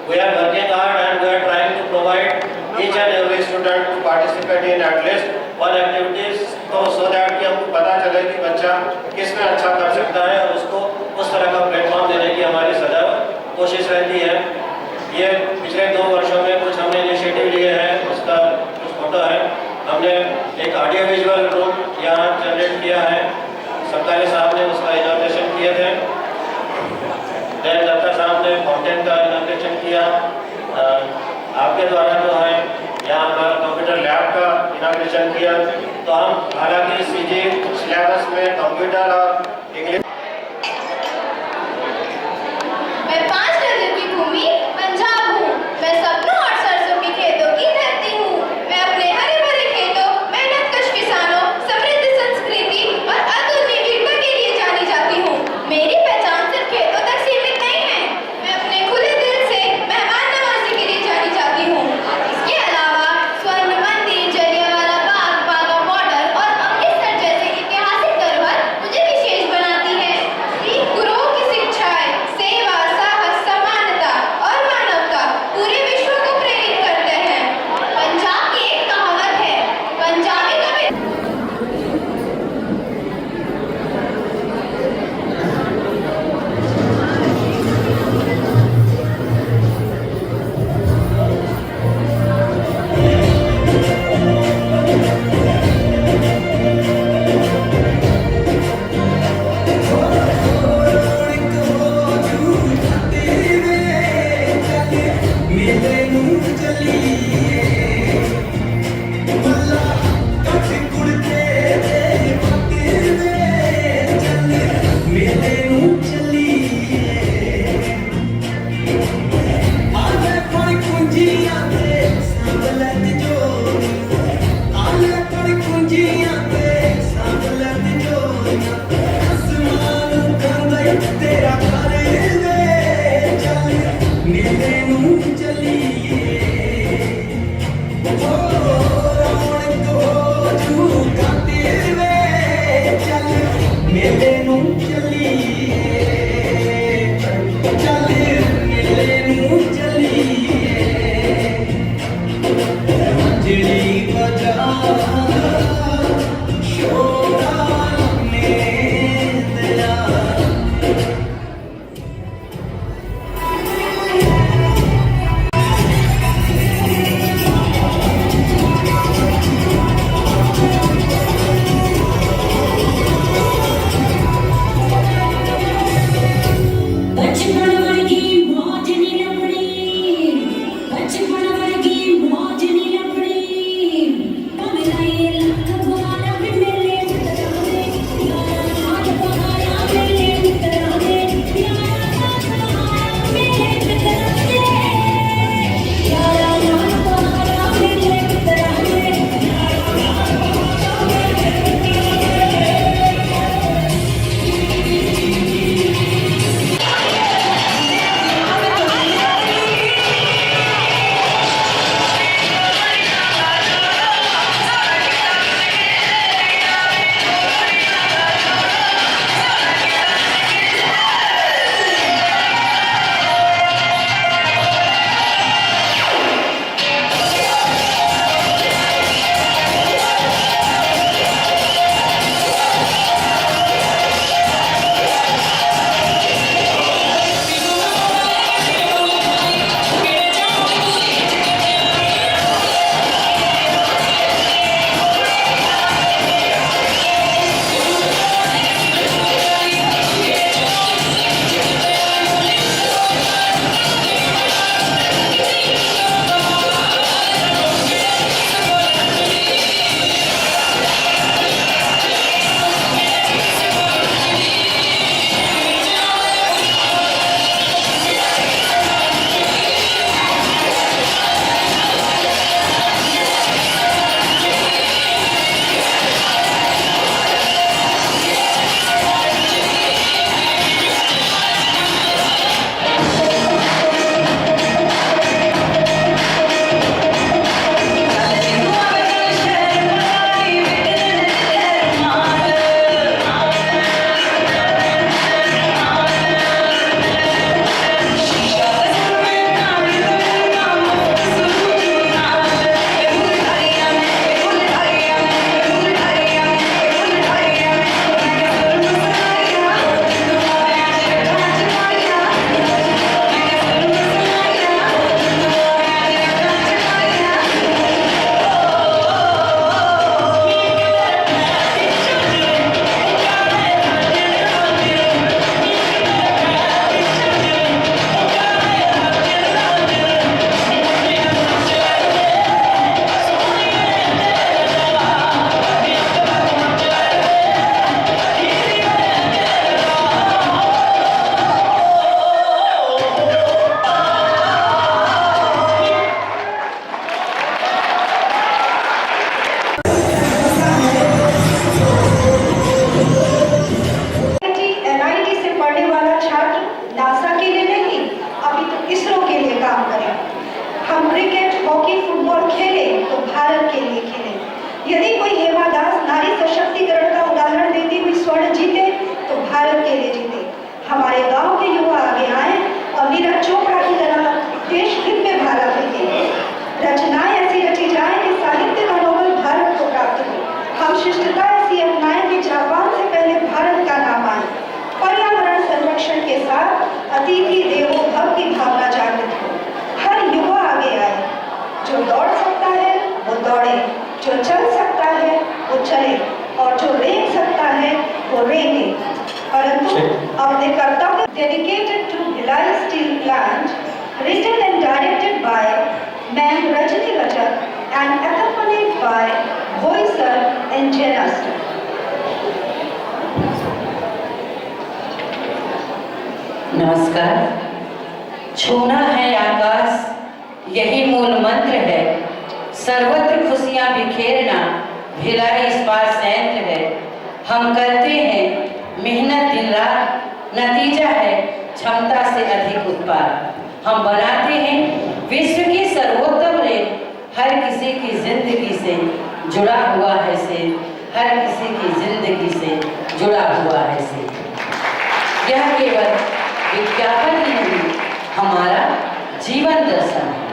[SPEAKER 2] we are working hard and we are trying to provide each and every student to participate in at least one activities, so that कि हमको पता चले कि बच्चा किसमें अच्छा कर सकता है और उसको उस तरह का प्लेटफॉर्म देने की हमारी सदैव कोशिश रहती है। ये पिछले 2 वर्षों में कुछ हमने इनिशिएटिव लिए हैं, उसका कुछ फोटो है। हमने एक ऑडियो विजुअल रूम यहाँ जनरेट किया है, सप्ताह साहब ने उसका इनॉग्रेशन किए थे। देन दत्ता साहब ने फाउंटेन का इनॉग्रेशन किया। आपके द्वारा जो है यहाँ हमारा कंप्यूटर लैब का इनॉग्रेशन किया। तो हम हालांकि CG सिलेबस में कंप्यूटर और इंग्लिश
[SPEAKER 15] मैं 5 नदियों की भूमि पंजाब हूँ। मैं सपनों और सरसों के खेतों की धरती हूँ। मैं अपने हरे भरे खेतों, मेहनतकश किसानों, समृद्ध संस्कृति और अतुलनीय वीरता के लिए जानी जाती हूँ। मेरी पहचान सिर्फ खेतों तक सीमित नहीं है। मैं अपने खुले दिल से मेहमान नवाजी के लिए जानी जाती हूँ। इसके अलावा स्वर्ण मंदिर, जलियांवाला बाग, बाघा बॉर्डर
[SPEAKER 8] विशिष्टता ऐसी अपनाएं कि जापान से पहले भारत का नाम आए। पर्यावरण संरक्षण के साथ अतिथि देवो भव की भावना जागृत हो। हर युवा आगे आए। जो दौड़ सकता है वो दौड़े, जो चल सकता है वो चले और जो रेंग सकता है वो रेंगे। परंतु अपने कर्तव्य dedicated to Bhilai steel plant, written and directed by Ma'am Rajni Rajak and accompanied by Voicer and Jenester.
[SPEAKER 17] नमस्कार। छूना है आकाश, यही मूल मंत्र है। सर्वत्र खुशियां बिखेरना भिलाई इस्पात संयंत्र है। हम करते हैं मेहनत दिन रात, नतीजा है क्षमता से अधिक उत्पाद। हम बनाते हैं विश्व की सर्वोत्तम रेल, हर किसी की जिंदगी से जुड़ा हुआ है से, हर किसी की जिंदगी से जुड़ा हुआ है से। यह केवल विज्ञापन ही नहीं, हमारा जीवन दर्शन है।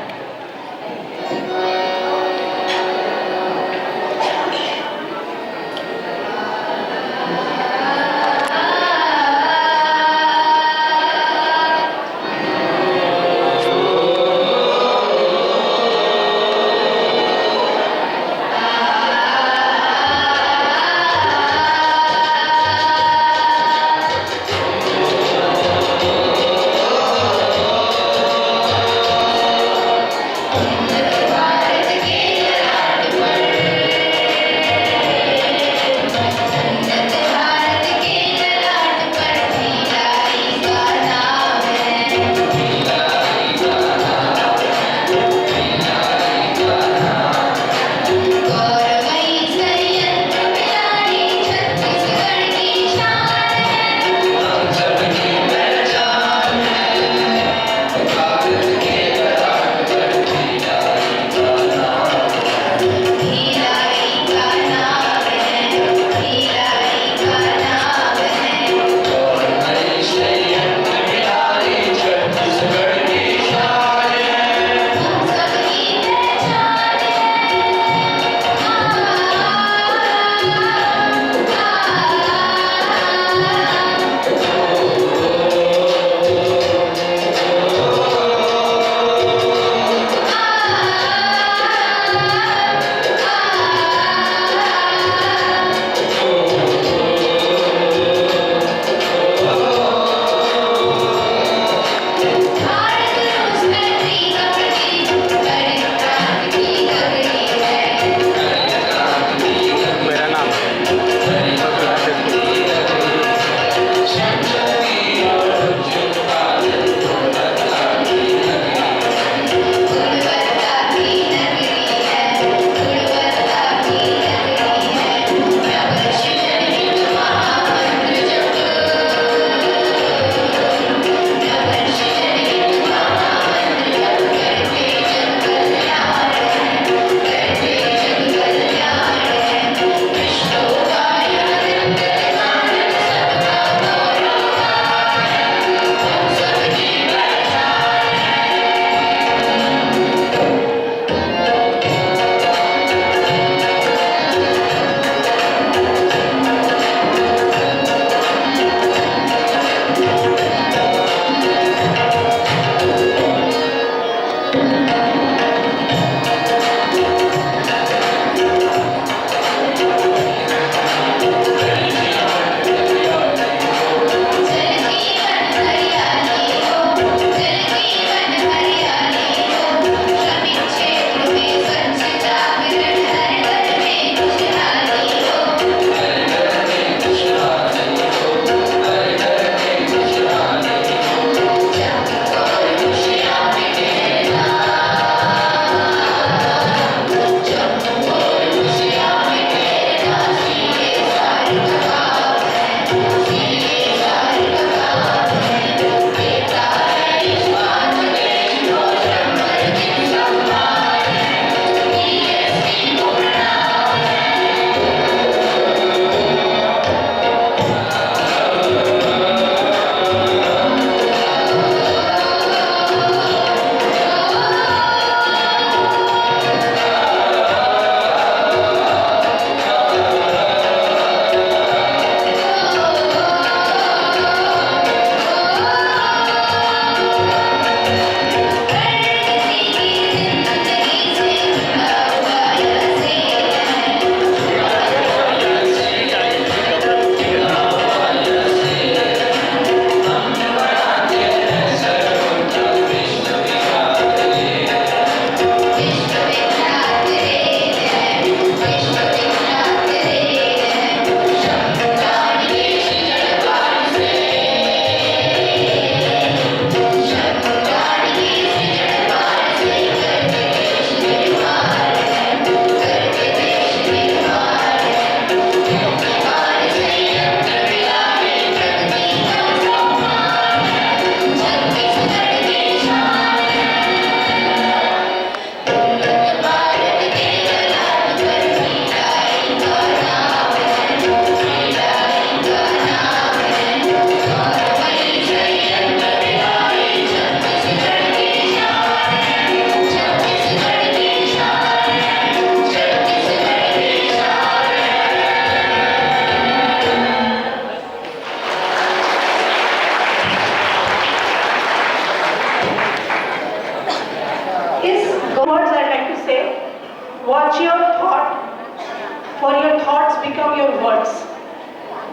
[SPEAKER 18] become your words.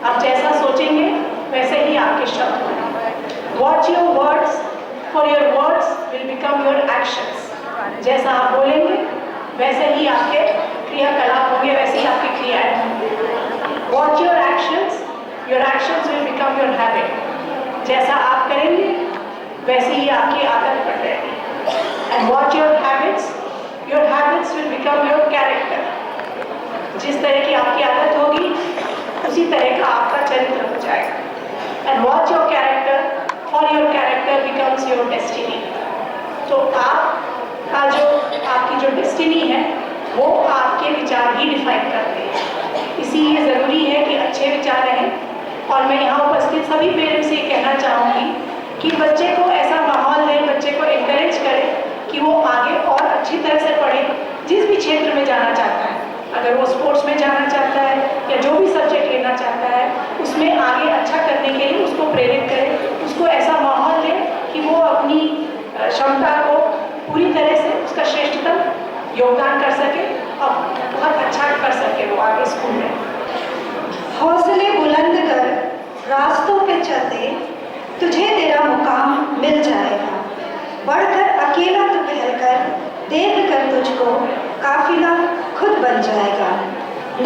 [SPEAKER 18] आप जैसा सोचेंगे वैसे ही आपके शब्द होंगे. Watch your words, for your words will become your actions. जैसा आप बोलेंगे वैसे ही आपके क्रियाकलाप होंगे, वैसे ही आपकी क्रियाएं होंगी. Watch your actions will become your habit. जैसा आप करेंगे वैसे ही आपकी आदत बन जाएगी. And watch your habits will become your character. जिस तरह की आपकी आदत होगी उसी तरह का आपका चरित्र हो जाएगा. And watch your character, for your character becomes your destiny. तो आपकी जो डेस्टिनी है वो आपके विचार ही डिफाइन करते हैं. इसीलिए ज़रूरी है कि अच्छे विचार रहें. और मैं यहाँ उपस्थित सभी पेरेंट्स से कहना चाहूँगी कि बच्चे को ऐसा माहौल दें, बच्चे को एनकरेज करें कि वो आगे और अच्छी तरह से पढ़े. जिस भी क्षेत्र में जाना चाहता है, अगर वो स्पोर्ट्स में जाना चाहता है या जो भी सब्जेक्ट लेना चाहता है, उसमें आगे अच्छा करने के लिए उसको प्रेरित करें, उसको ऐसा माहौल दें कि वो अपनी क्षमता को पूरी तरह से उसका श्रेष्ठतम योगदान कर सके और बहुत अच्छा कर सके वो आगे स्कूल में.
[SPEAKER 8] हौसले बुलंद कर रास्तों पे चलते तुझे तेरा मुकाम मिल जाएगा. बढ़कर अकेला तू पहल कर, देख कर तुझको काफिला खुद बन जाएगा.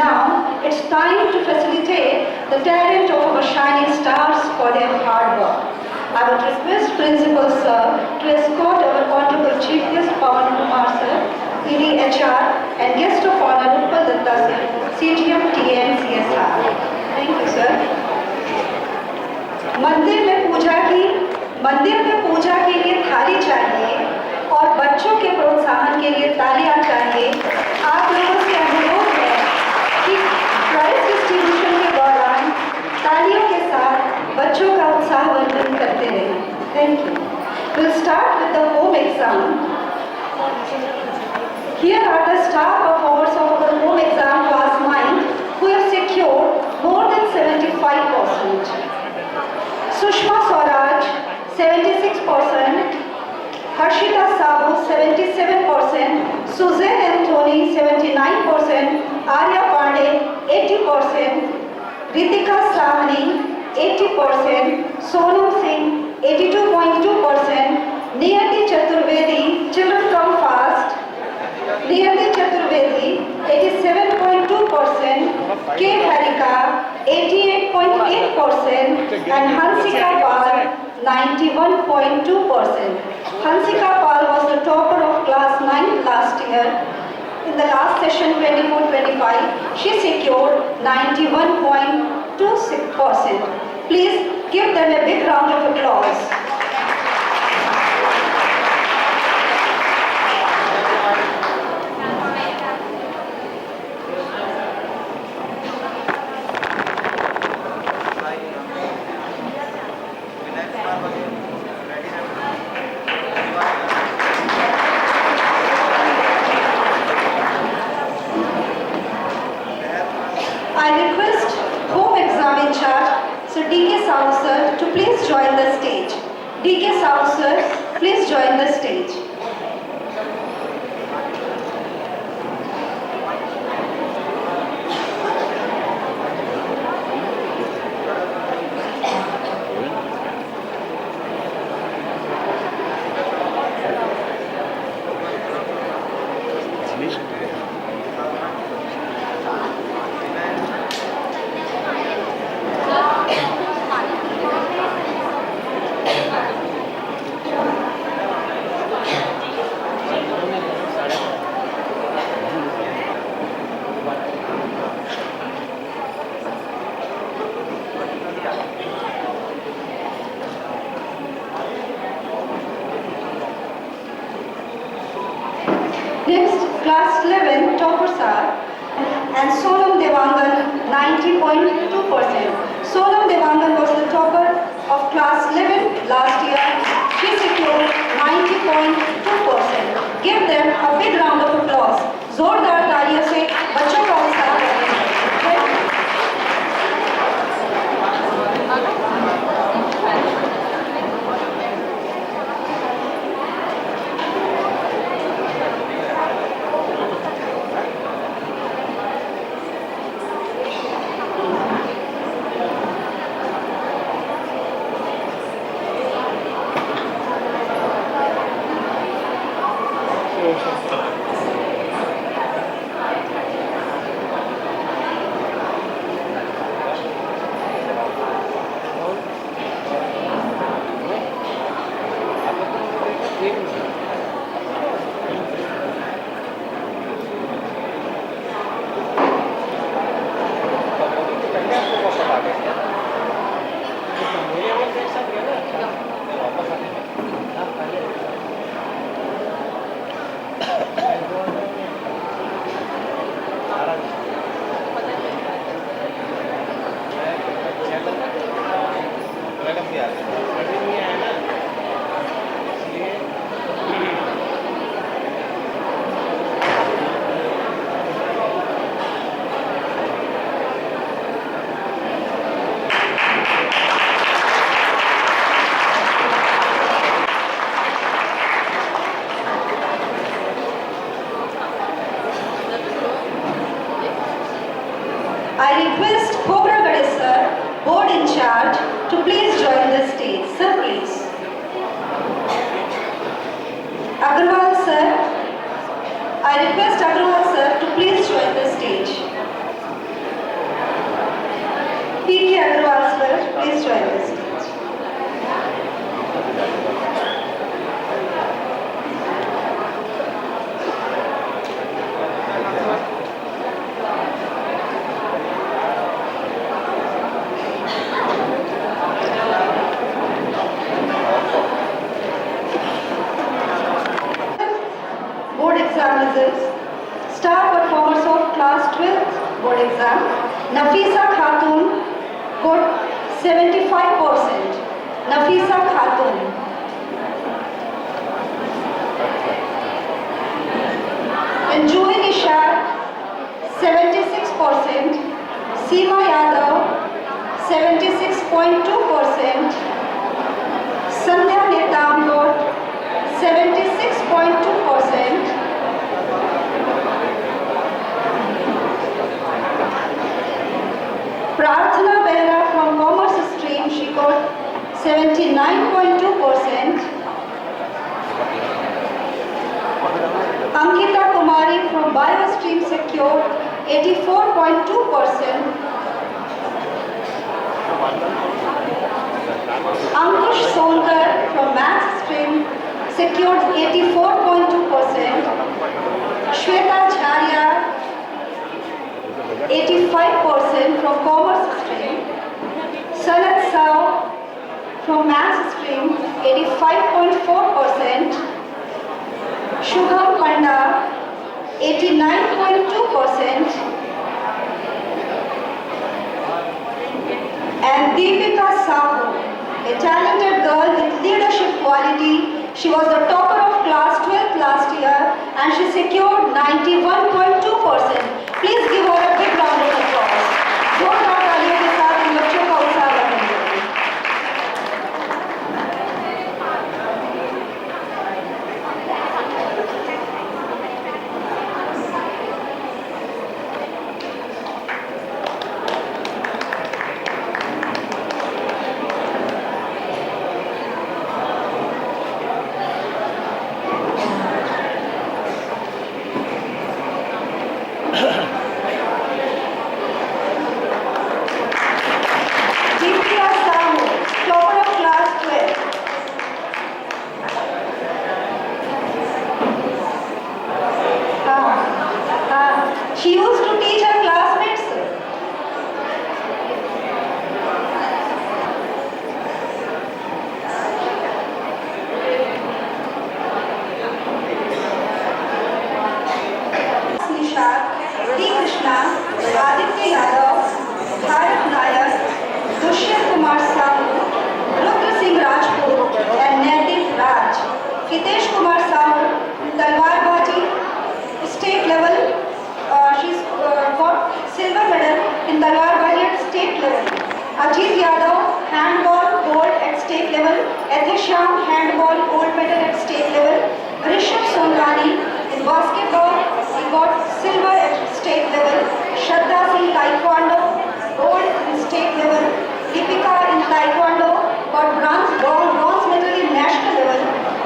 [SPEAKER 8] Now it's time to facilitate the talent of our shining stars for their hard work. I would request Principal Sir to escort our Honorable Chief Guest Pawan Kumar Sir, ED HR, and Guest of Honor Utpal Datta Sir, CGM TN CSR. Thank you, sir. मंदिर में पूजा के लिए थाली चाहिए और बच्चों के प्रोत्साहन के लिए तालियां चाहिए. आप लोगों से अनुरोध है कि प्राइज डिस्ट्रीब्यूशन के दौरान तालियों के साथ बच्चों का उत्साहवर्धन करते रहें. Thank you. We'll start with the home exam. Here are the star performers of our home exam class 9 who have secured more than 75%. Sushma Swaraj 76%, Harshita Sahu 77%, Suzanne Anthony 79%, Arya Pandey 80%, Ritika Sahni 80%, Sonam Singh 82.2%, Niyati Chaturvedi, children come fast, Niyati Chaturvedi 87.2%, K. Harika 88.8%, and Hansika Pal 91.2%. Hansika Pal was the topper of class 9 last year. In the last session 24-25, she secured 91.26%. Please give them a big round of applause. I request home exam in charge, Sir D.K. Sahu sir, to please join the stage. D.K. Sahu sir, please join the stage. Next, class 11 toppers are and Sonam Devangan 90.2%. Sonam Devangan was the topper of class 11 last year. She secured 90.2%. Give them a big round of applause. जोरदार तालियों से बच्चों का उत्साह बढ़ाएं. request Khobra Gade sir, board in charge, to please join the stage. Sir, please. Agarwal sir, I request Agarwal sir to please join the stage. P.K. Agarwal sir, please join the stage. Board exam results. Star performers of class 12th board exam. Nafisa Khatun got 75%. Nafisa Khatun. Enjoy Nishad 76%. Seema Yadav 76.2%. Sandhya Netam got 76.2%. Prarthana Behra from Commerce stream, she got 79.2%. Ankita Kumari from Bio stream secured 84.2%. Ankush Sonkar from Maths stream secured 84.2%. Shweta Jharia 85% from Commerce stream. Sanat Sao from Maths stream 85.4%. Shubham Panda 89.2%. And Deepika Sahu, a talented girl with leadership quality. She was the topper of class 12th last year and she secured 91.2%. Please give her a big round of applause. जोरदार तालियों के साथ इन बच्चों का उत्साह बढ़ाइए। She used to teach her classmates. Nishad, D. Krishna, Aditya Yadav, Bharat Nayak, Dushyant Kumar Sahu, Rudra Singh Rajput, and Naitik Raj. Hitesh Kumar Sahu, Talwarbaji, state level. She's got silver medal in Talwarbaji at state level. Ajit Yadav, handball gold at state level. Athisham, handball gold medal at state level. Rishabh Songani in basketball, he got silver at state level. Shraddha Singh Taekwondo, gold in state level. Deepika in Taekwondo got bronze medal in national level.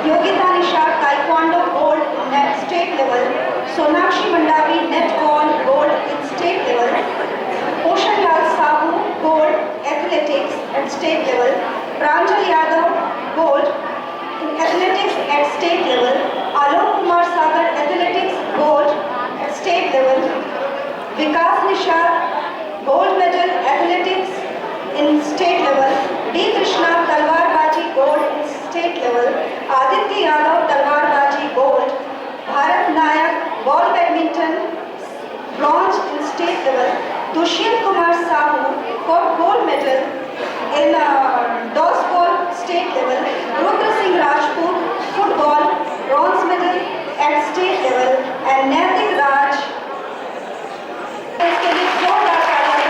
[SPEAKER 8] Yogita Nishad Taekwondo gold in state level. Sonakshi Mandavi netball gold in state level. Oshan Lal Sahu gold athletics at state level. Pranjal Yadav gold in athletics at state level. Alok Kumar Sagar athletics gold at state level. Vikas Nishad gold medal athletics in state level. D. Krishna Talwarbaji gold in state level. Aditya Yadav Talwarbaji gold. Bharat Nayak ball badminton bronze in state level. Dushyant Kumar Sahu got gold medal in dodgeball state level. Rudra Singh Rajput football bronze medal at state level. And Naitik Raj इसके लिए जोरदार तालियां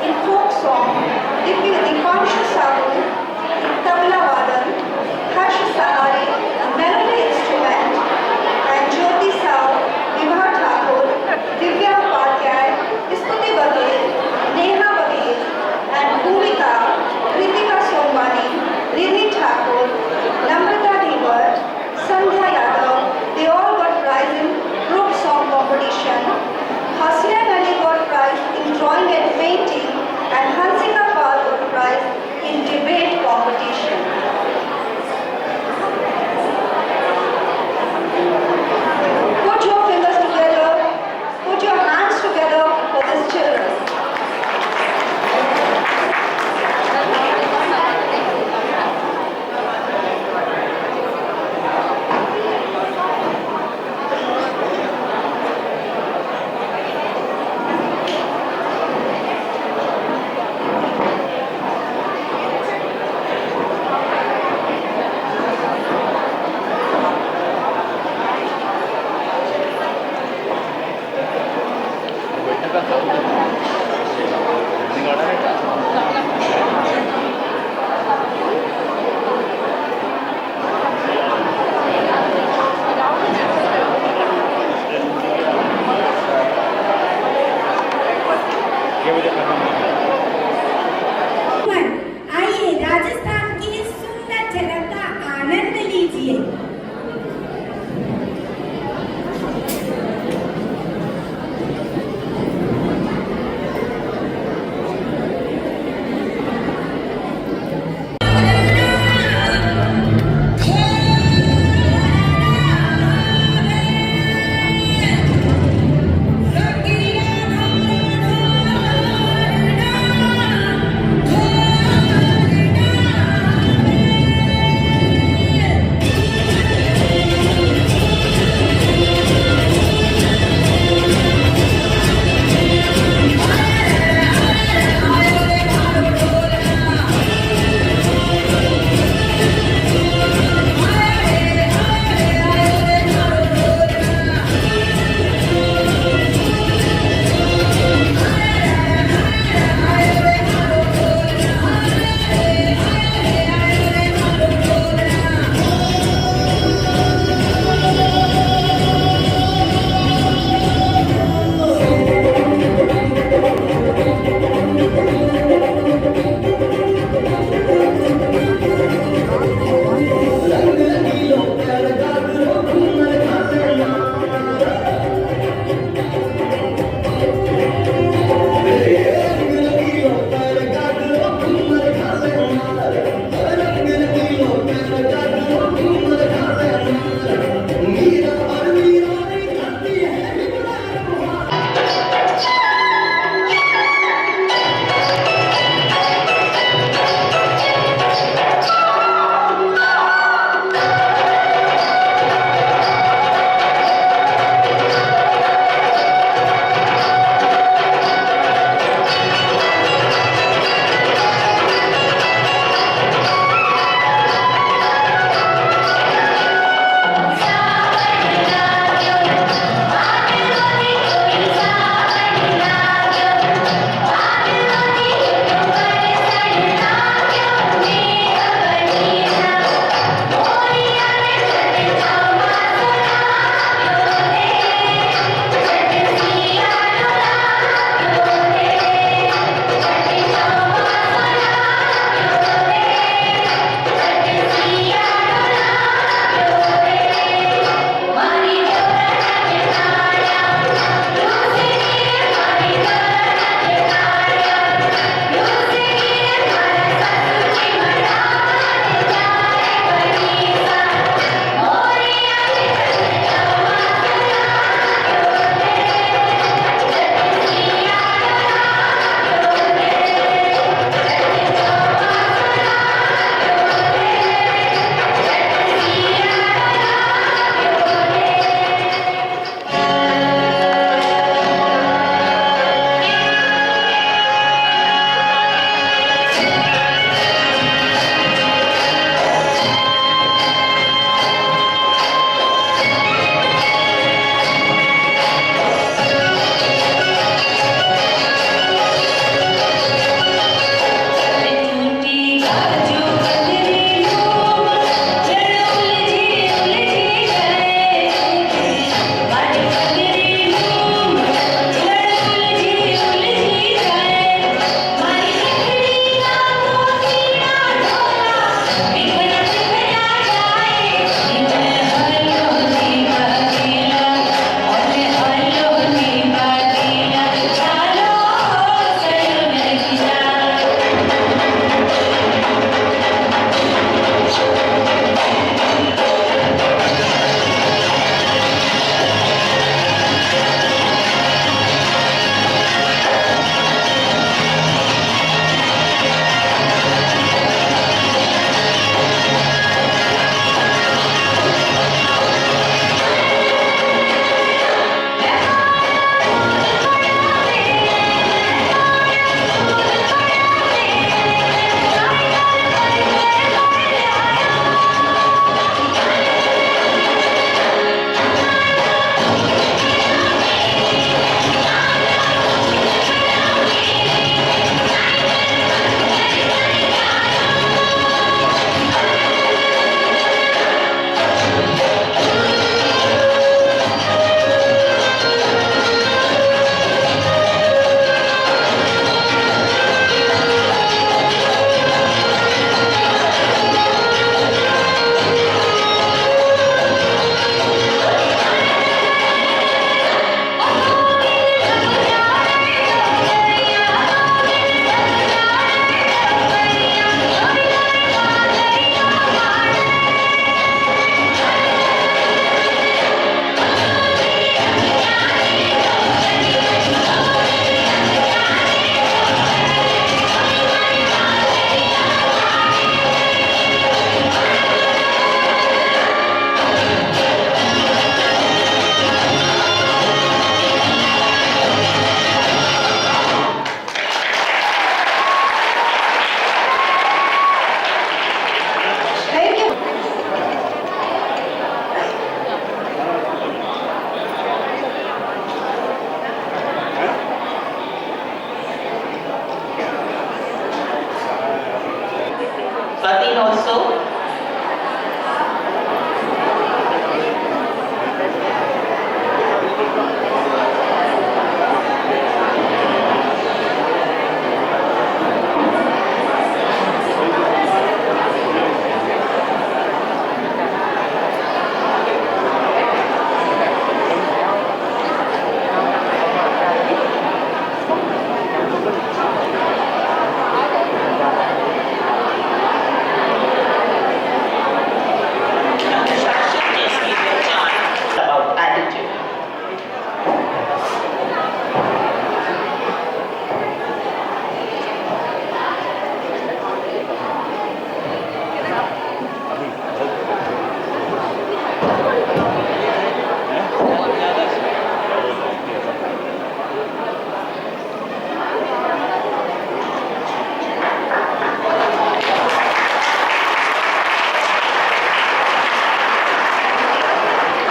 [SPEAKER 8] in folk song, Dipanshu Sahu in tabla vadan, Harsh Sahari in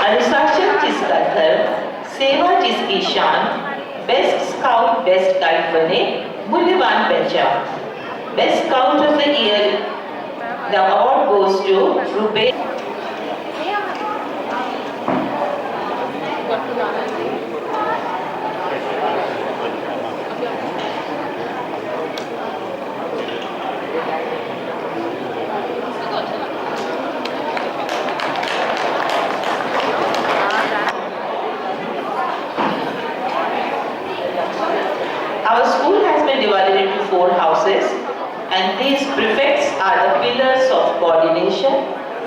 [SPEAKER 19] अनुशासन जिसका धर्म, सेवा जिसकी शान, बेस्ट स्काउट बेस्ट गाइड बने, मूल्यवान पहचान। Best scout of the year, the award goes to Ruby. Our school has been divided into 4 houses, and these prefects are the pillars of coordination,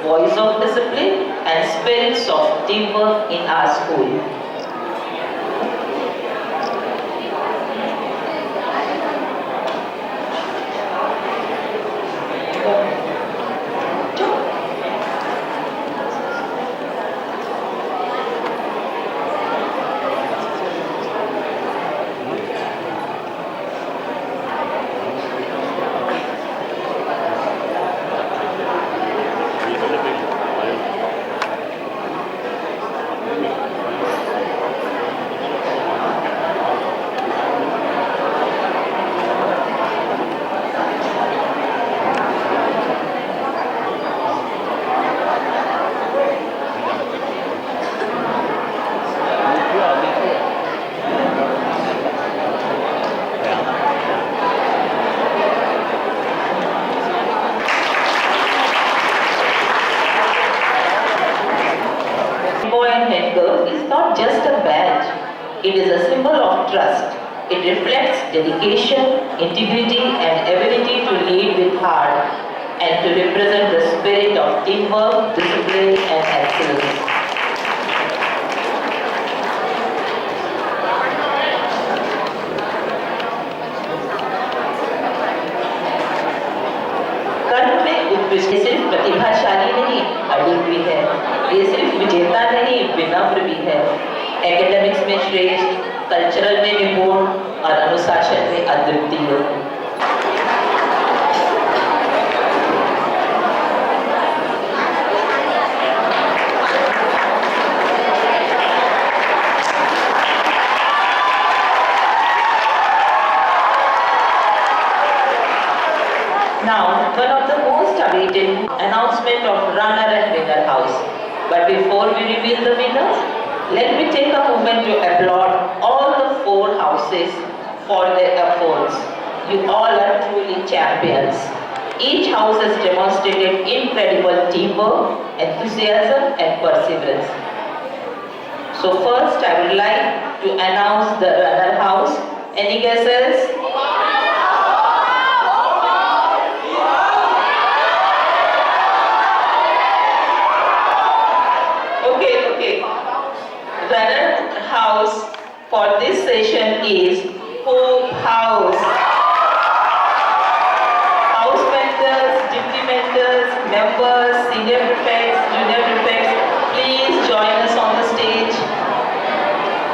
[SPEAKER 19] voice of discipline, and spirits of teamwork in our school. Is not just a badge, it is a symbol of trust. It reflects dedication, integrity, and ability to lead with heart and to represent the spirit of teamwork, discipline, and excellence. कर्म में उत्कृष्ट सिर्फ प्रतिभाशाली नहीं, अडिग भी है। ये सिर्फ विजेता नहीं, विनम्र भी है। एकेडमिक्स में श्रेष्ठ, कल्चरल में निपुण और अनुशासन में अद्वितीय। Now, one of the most awaited announcement of runner and winner house. But before we reveal the winners, let me take a moment to applaud all the 4 houses for their efforts. You all are truly champions. Each house has demonstrated incredible teamwork, enthusiasm, and perseverance. So first, I would like to announce the runner house. Any guesses? Runner house for this session is Hope House. House mentors, deputy mentors, members, senior prefects, junior prefects, please join us on the stage.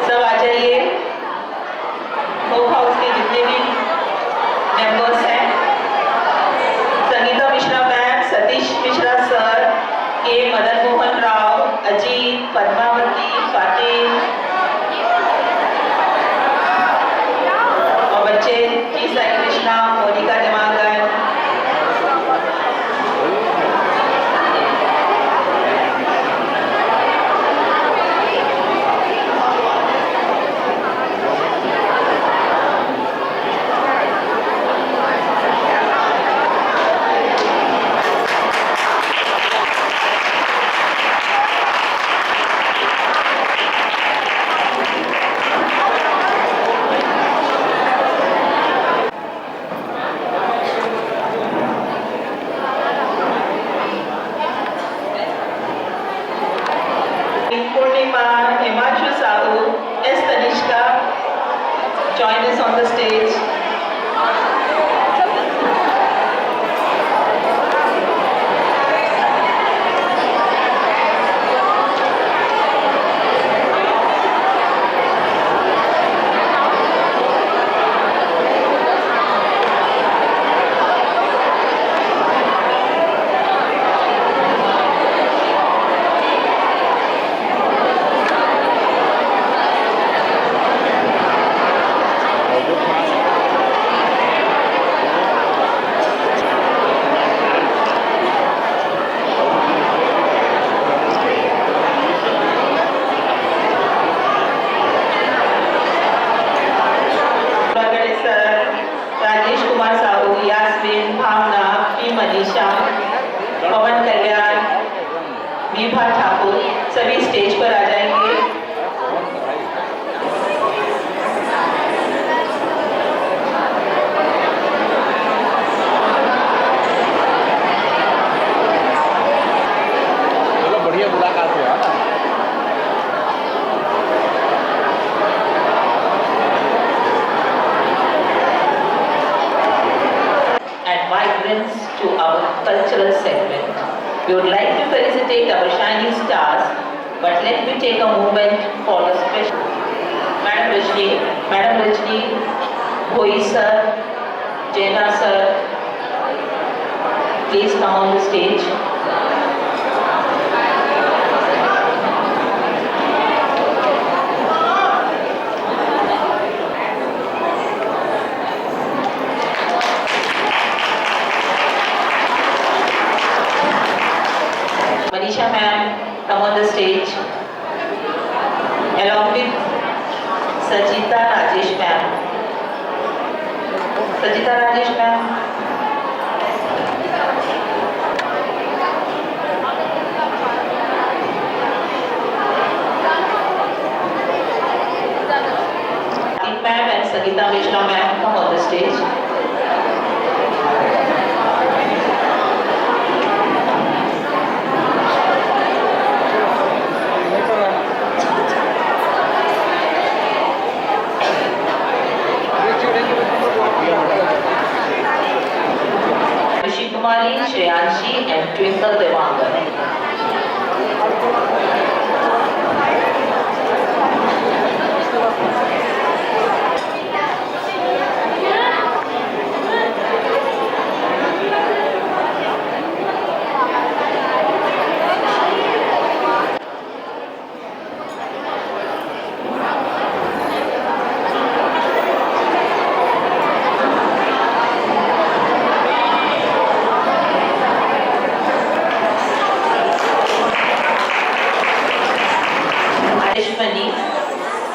[SPEAKER 19] सब आ जाइए। Hope House के जितने भी members हैं, Sangeeta Mishra ma'am, Satish Mishra sir, के मदन मोहन राव, अजीत, पद्मावती, पाटिल और बच्चे की Sai Krishna, Monika Jamalgarh. Join us on the stage. सभी स्टेज पर आ जाएंगे।
[SPEAKER 5] चलो बढ़िया मुलाकात हुआ ना।
[SPEAKER 19] And migrants to our cultural segment. We would like to felicitate our shining stars, but let me take a moment for a special. Madam Rajni, Bhoi sir, Jena sir, please come on the stage. Manisha ma'am, come on the stage. Along with Sajita Rajesh ma'am. Sajita Rajesh ma'am. Ma'am and Sangeeta Mishra ma'am, come on the stage. Rishi Kumari, Shreyanshi and Twinkle Devangan.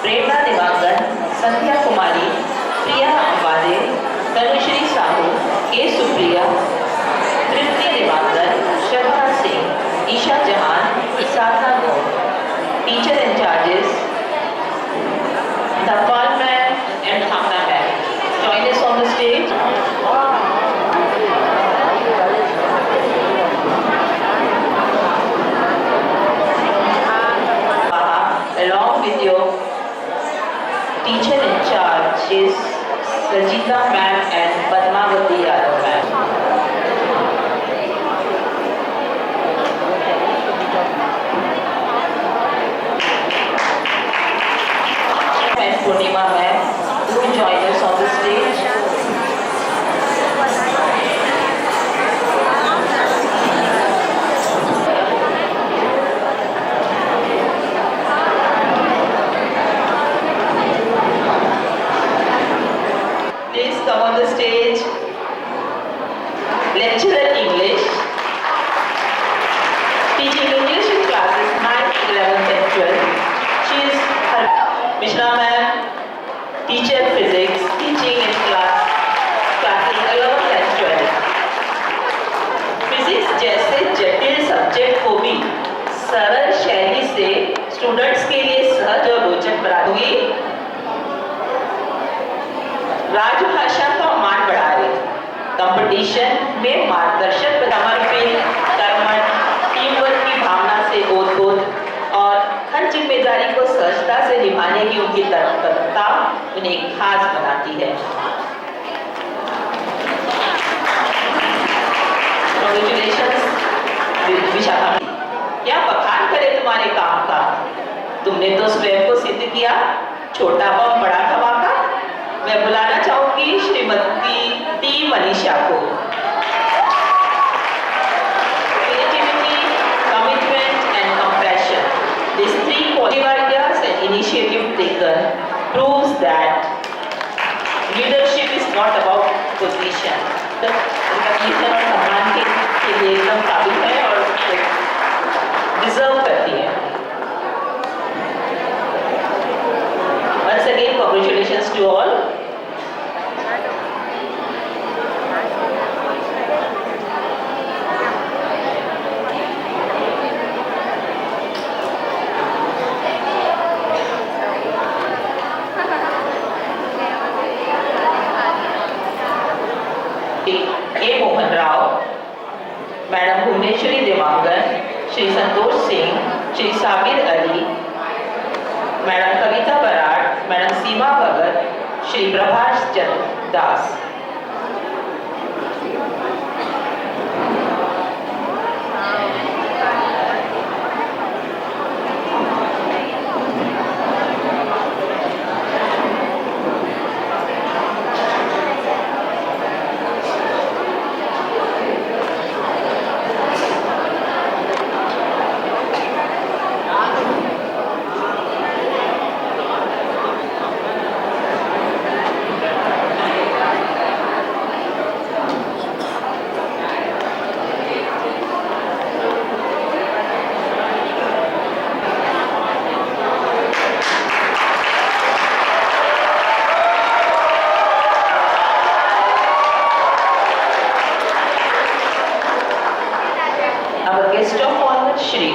[SPEAKER 19] प्रेरणा दिवाकर, संध्या कुमारी, प्रिया अंबादे, तनुश्री साहू, के सुप्रिया, तृप्ति दिवाकर, शर्मा सिंह, ईशा जहान, साधना गौर. Teacher and charges, Dhapal ma'am and Hamna ma'am. Join us on the stage. Along with your teacher in charge is Sajita ma'am and Padmavati Yadav ma'am. And Purnima ma'am, do join us on the stage. Please come on the stage. Lecturer English. Teaching English in classes 9th, 11th and 12th. She is Mishra ma'am. Teacher Physics. Teaching in classes 11th and 12th. Physics जैसे जटिल subject को भी सरल शैली से students के लिए सहज और रोचक बना दूंगी. राजभाषा का मान बढ़ा रहे, कंपटीशन में मार्गदर्शक समर्पित, कर्मठ, टीम वर्क की भावना से ओत-पोत और हर जिम्मेदारी को सहजता से निभाने की उनकी तत्परता उन्हें खास बनाती है. Congratulations, विशाखा. क्या बखान करे तुम्हारे काम का. तुमने तो स्वयं को सिद्ध किया, छोटा बम बड़ा धमाका. मैं बुलाना चाहूंगी श्रीमती टी मनीषा को. Creativity, commitment and compassion. These three qualities and initiative taken proves that leadership is not about position. The recognition और सम्मान के लिए एकदम काबिल है और डिजर्व करती है. Once again, congratulations to all. Shri Sabir Ali, madam Kavita Brar, madam Seema Bhagat, Shri Prabhash Chandra Das. Our guest of honor, Shri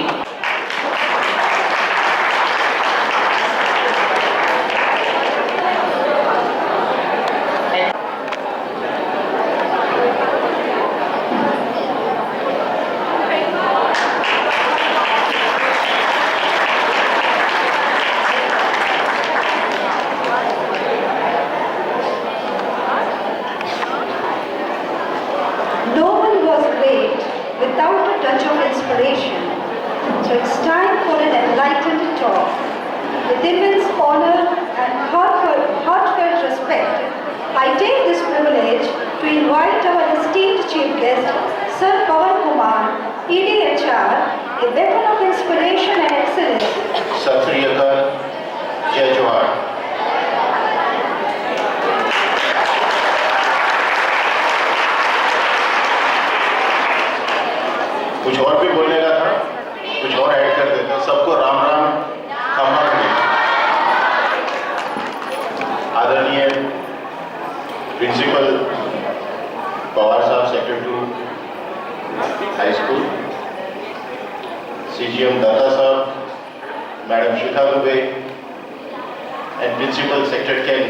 [SPEAKER 8] No one was great without a touch of inspiration. So it's time for an enlightened talk. With immense honor and heartfelt respect, I take this privilege to invite our esteemed chief guest, Sir Pawan Kumar, EDHR, a weapon of inspiration and excellence.
[SPEAKER 11] सत श्री अकाल, जय जोहार। कुछ और भी बोलने का था, कुछ और ऐड कर देते। सबको राम राम, खम्मा जी। आदरणीय principal Pawar sahab, sector 2 high school, CGM Datta sahab, madam Shikha Dubey and principal sector 10,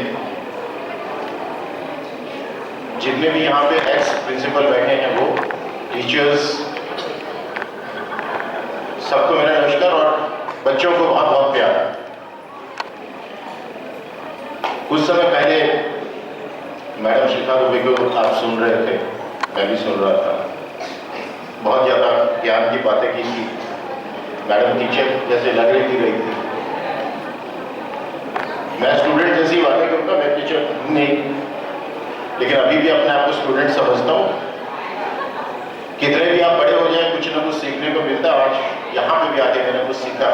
[SPEAKER 11] जितने भी यहाँ पे एक्स प्रिंसिपल बैठे हैं वो, टीचर्स, सबको मेरा नमस्कार और बच्चों को बहुत बहुत प्यार। कुछ समय पहले मैडम शिखा दुबे को आप सुन रहे थे, मैं भी सुन रहा था। बहुत ज़्यादा ज्ञान की बातें की थी। मैडम टीचर जैसे लग रही थी। मैं स्टूडेंट जैसी बातें करूँगा, मैं टीचर नहीं, लेकिन अभी भी अपने आप को स्टूडेंट समझता हूँ। कितने भी आप बड़े हो जाए, कुछ ना कुछ सीखने को मिलता है। आज यहाँ पे भी आके मैंने कुछ सीखा,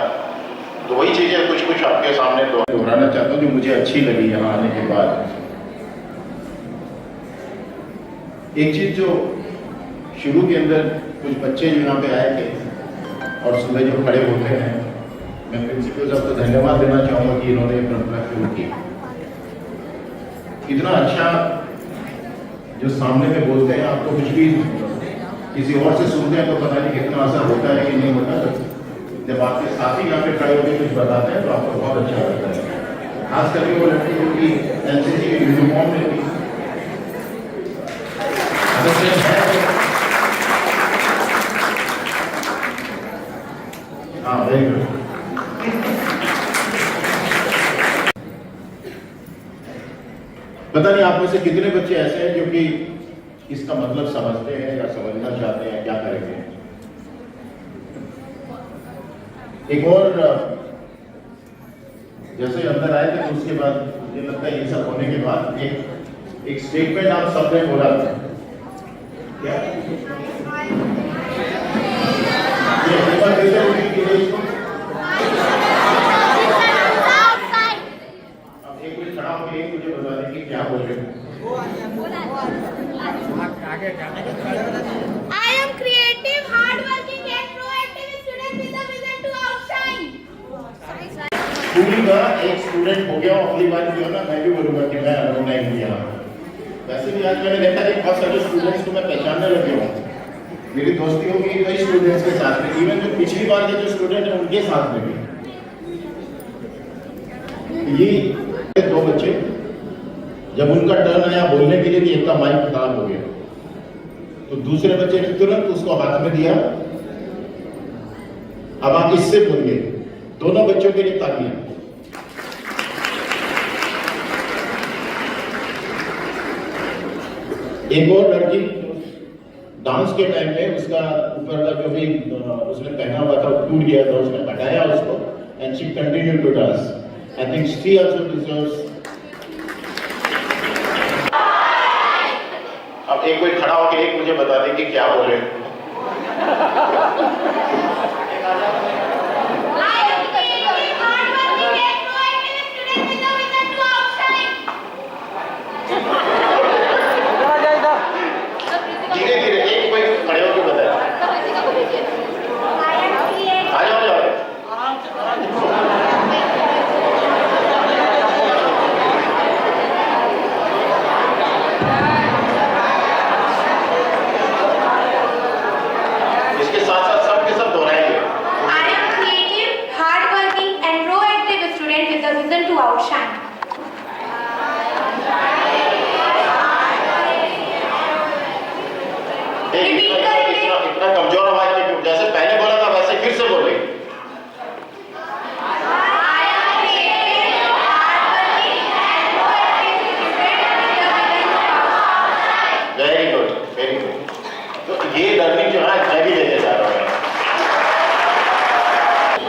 [SPEAKER 11] तो वही चीजें कुछ कुछ आपके सामने दोहराना चाहता हूँ जो मुझे अच्छी लगी यहाँ आने के बाद। एक चीज जो शुरू के अंदर कुछ बच्चे जो यहाँ पे आए थे और सुबह जो खड़े होते हैं, मैं प्रिंसिपल साहब को धन्यवाद देना चाहूँगा कि इन्होंने परंपरा शुरू की। इतना अच्छा जो सामने में बोलते हैं, आपको कुछ भी किसी और से सुनते हैं तो पता नहीं कितना असर होता है कि नहीं होता। जब आपके साथी यहाँ पे खड़े होकर कुछ बताते हैं तो आपको बहुत अच्छा लगता है। खास करके वो लड़की जो कि एनसीसी के यूनिफॉर्म में थी, हाँ वेरी गुड। पता नहीं आप में से कितने बच्चे ऐसे हैं जो कि इसका मतलब समझते हैं या समझना चाहते हैं, क्या करेंगे। एक और जैसे अंदर आए थे तो उसके बाद मुझे लगता है ये सब होने के बाद एक स्टेटमेंट आप सबने बोला था, क्या अब एक मिनट खड़ा होकर एक मुझे बता दें कि क्या बोल रहे हैं।
[SPEAKER 4] I am creative, hardworking and proactive student with a vision to outshine.
[SPEAKER 11] School का एक स्टूडेंट हो गया, अगली बार जो है ना मैं भी बोलूंगा कि मैं अलुमनाई हूँ यहाँ। वैसे भी आज मैंने देखा कि बहुत सारे स्टूडेंट्स को मैं पहचानने लग गया हूँ। मेरी दोस्ती हो गई कई स्टूडेंट्स के साथ में, इवन जो पिछली बार के जो स्टूडेंट हैं उनके साथ में भी। ये दो बच्चे जब उनका टर्न आया बोलने के लिए कि एक का माइक खराब हो गया, तो दूसरे बच्चे ने तुरंत उसको हाथ में दिया,
[SPEAKER 20] अब आप इससे बोलिए, दोनों बच्चों के लिए तालियां। एक और लड़की डांस के टाइम पे उसका ऊपर का जो भी उसने पहना हुआ था टूट गया था, उसने हटाया उसको and she continue to dance. I think she also deserves. अब एक कोई खड़ा होकर एक मुझे बता दे कि क्या बोले। धीरे धीरे एक कोई खड़े होकर बताए। आ जाओ इसके साथ साथ सब के सब दोहराएंगे।
[SPEAKER 15] I am creative, hardworking, and proactive student with a vision to outshine.
[SPEAKER 20] इतना कमजोर आवाज में क्यों? जैसे पहले बोला था वैसे फिर से बोले। Very good, very good. तो ये लर्निंग जो है मैं भी लेके जा रहा हूँ।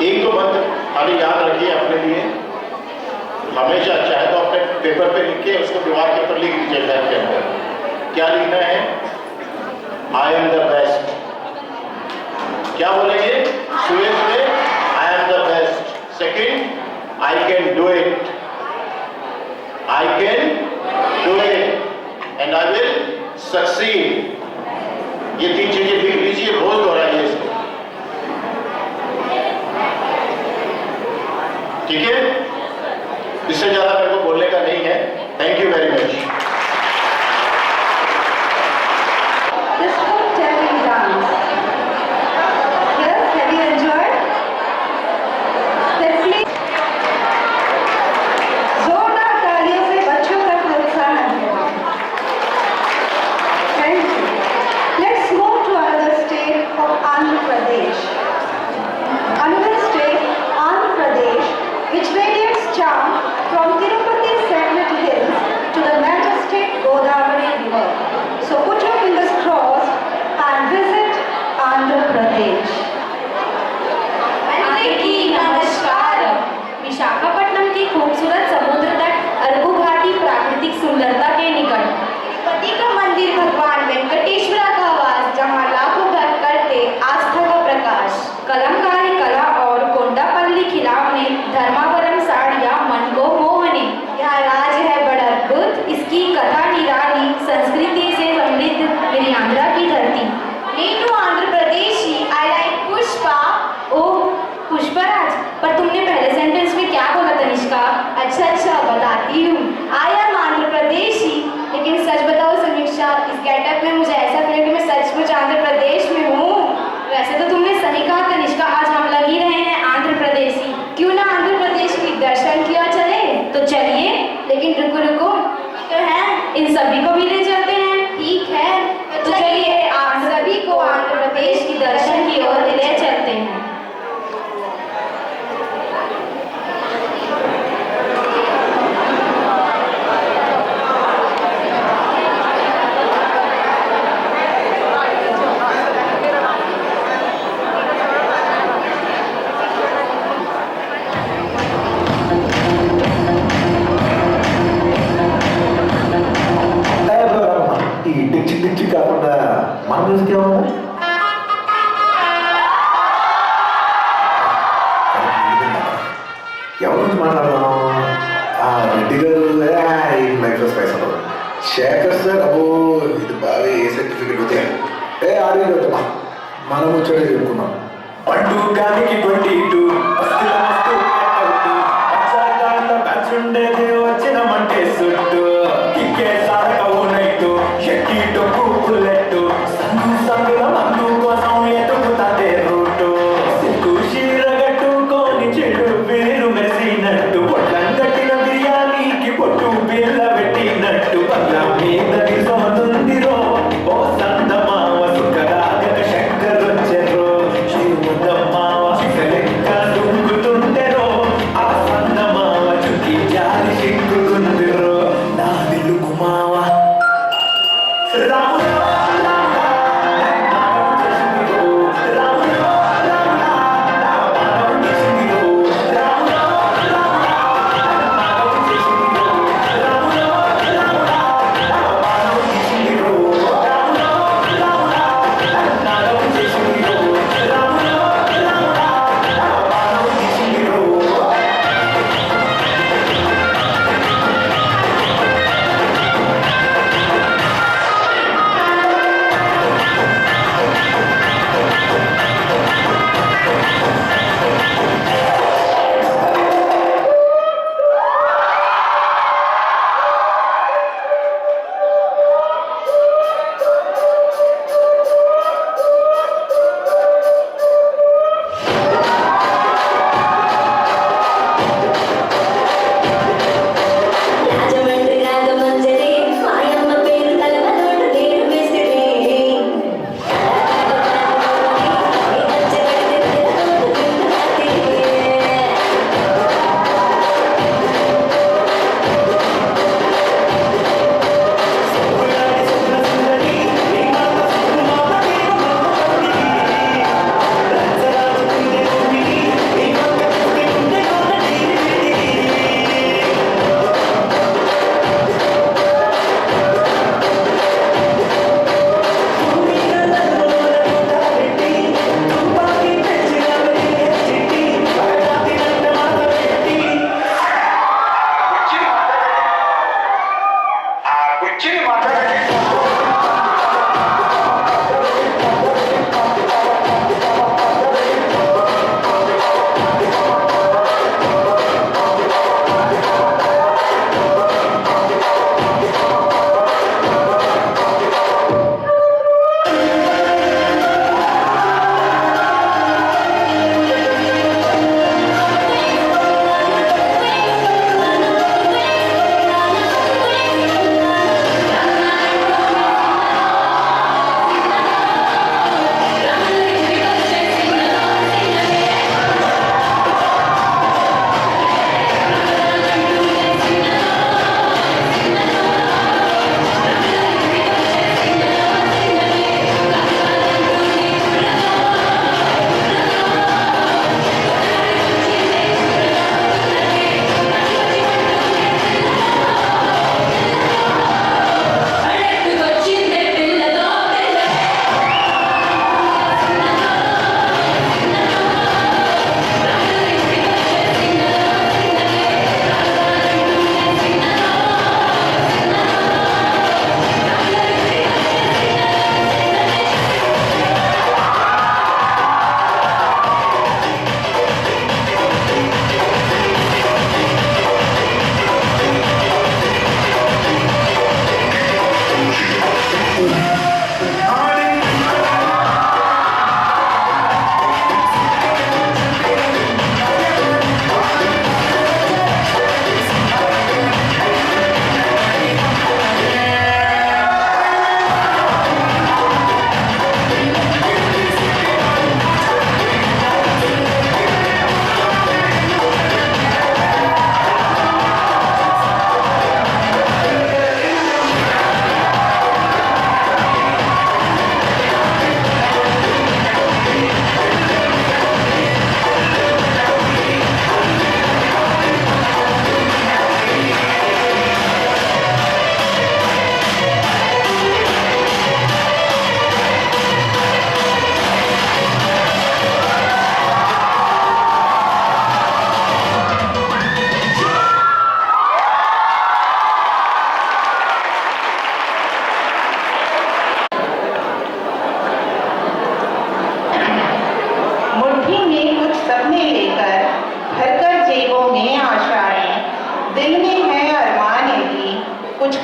[SPEAKER 20] एक तो मंत्र खाली याद रखिए अपने लिए हमेशा, चाहे तो अपने पेपर पे लिख के उसको दीवार के ऊपर लिख दीजिए। लैब के अंदर क्या लिखना है? I am the best. क्या बोलेंगे? सुबह सुबह I am the best. Second, I can do it. I can do it and I will succeed. ये तीन चीजें लिख लीजिए, रोज दोहराइए इसको, ठीक है? इससे ज्यादा मेरे को बोलने का नहीं है। Thank you very much.
[SPEAKER 3] Visakhapatnam की खूबसूरत समुद्र तट अरबू घाटी प्राकृतिक सुंदरता के निकट,
[SPEAKER 15] तिरुपति का मंदिर भगवान वेंकटेश्वर का वास, जहाँ लाखों भक्त करते आस्था का प्रकाश,
[SPEAKER 3] कलमकारी कला और कोंडापल्ली खिलावने, धर्मावरम साड़ियाँ मन को मोहने।
[SPEAKER 15] यह राज है बड़ा अद्भुत,
[SPEAKER 3] इसकी कथा निराली, संस्कृति से समृद्ध विरियांध्रा की धरती।
[SPEAKER 15] नीनू आंध्र प्रदेशी, आई लाइक पुष्पा।
[SPEAKER 3] ओह पुष्पराज, पर तुमने पहले सेंटेंस में क्या बोला तनिष्का?
[SPEAKER 15] अच्छा बताती हूँ। आई एम आंध्र प्रदेशी, लेकिन सच बताओ समीक्षा, इस गेटअप में मुझे ऐसा फील कि मैं सचमुच आंध्र प्रदेश में हूँ।
[SPEAKER 3] वैसे तो तुमने सही कहा तनिष्का, आज हम लग ही रहे हैं आंध्र प्रदेशी।
[SPEAKER 15] क्यों ना आंध्र प्रदेश की दर्शन किया चले?
[SPEAKER 3] तो चलिए,
[SPEAKER 15] लेकिन रुको तो है,
[SPEAKER 3] इन सभी को भी ले चलते हैं।
[SPEAKER 15] ठीक है,
[SPEAKER 3] तो चलिए आप
[SPEAKER 15] सभी को आंध्र प्रदेश
[SPEAKER 3] की दर्शन की ओर ले चलते हैं।
[SPEAKER 21] డిచ్చి కాకుండా మన మ్యూజిక్ ఏమన్నా ఎవరి గురించి మాట్లాడదాం? రెడ్డి గారు లైఫ్ లో స్పైస్ అవ్వదు. శేఖర్ సార్ అబ్బో ఇది బాగా ఏ సర్టిఫికెట్ అవుతాయి ఆడియో మనం వచ్చాడే చెప్పుకున్నాం. పండు గానికి 22 ఉండేది వచ్చిన మంటే సుట్టు కిక్కే సారక ఉన్నట్టు షెట్టి టొక్కు బుల్లెట్టు సందుల మందు కోసం ఎతుకుతాదే రూటు సిక్కు షీరగట్టుకొని చెడు పేరు మెసినట్టు పొట్లం కట్టిన బిర్యానీకి పొట్టు బిల్ల పెట్టినట్టు పల్ల మీద నిజమనుందిరో ఓ సందమావ సుఖరాగక శంకర్ వచ్చెర్రో శ్రీమందమ్మావ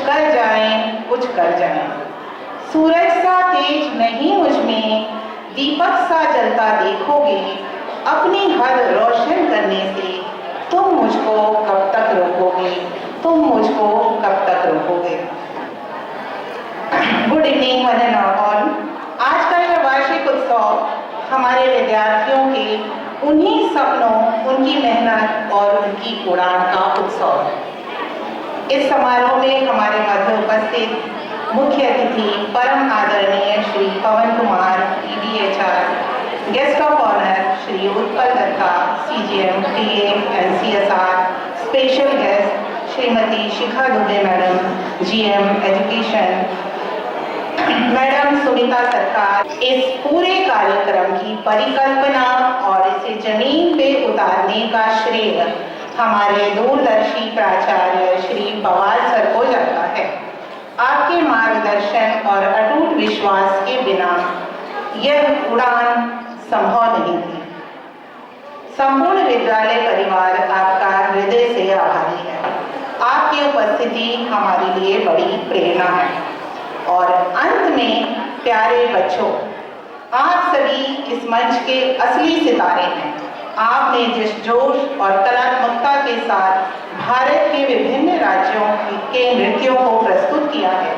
[SPEAKER 18] कर जाएं, कुछ कर जाएं। सूरज सा तेज नहीं मुझ में, दीपक सा जलता देखोगे, अपनी हद रोशन करने से तुम मुझको कब तक रोकोगे, तुम मुझको कब तक रोकोगे। Good evening one and all. आज का यह वार्षिक उत्सव हमारे विद्यार्थियों के उन्हीं सपनों, उनकी मेहनत और उनकी उड़ान का उत्सव है। इस समारोह में हमारे मध्य उपस्थित मुख्य अतिथि परम आदरणीय Shri Pawan Kumar EDHR, guest of honour Shri Utpal Datta CGM TA and CSR, special guest Shrimati Shikha Dubey madam GM education, madam Sunita Sarkar. इस पूरे कार्यक्रम की परिकल्पना और इसे जमीन पे उतारने का श्रेय हमारे दूरदर्शी प्राचार्य श्री पवार सर को जाता है। आपके मार्गदर्शन और अटूट विश्वास के बिना यह उड़ान संभव नहीं थी। संपूर्ण विद्यालय परिवार आपका हृदय से आभारी है। आपकी उपस्थिति हमारे लिए बड़ी प्रेरणा है। और अंत में प्यारे बच्चों, आप सभी इस मंच के असली सितारे हैं। आपने जिस जोश और कलात्मकता के साथ भारत के विभिन्न राज्यों के नृत्यों को प्रस्तुत किया है,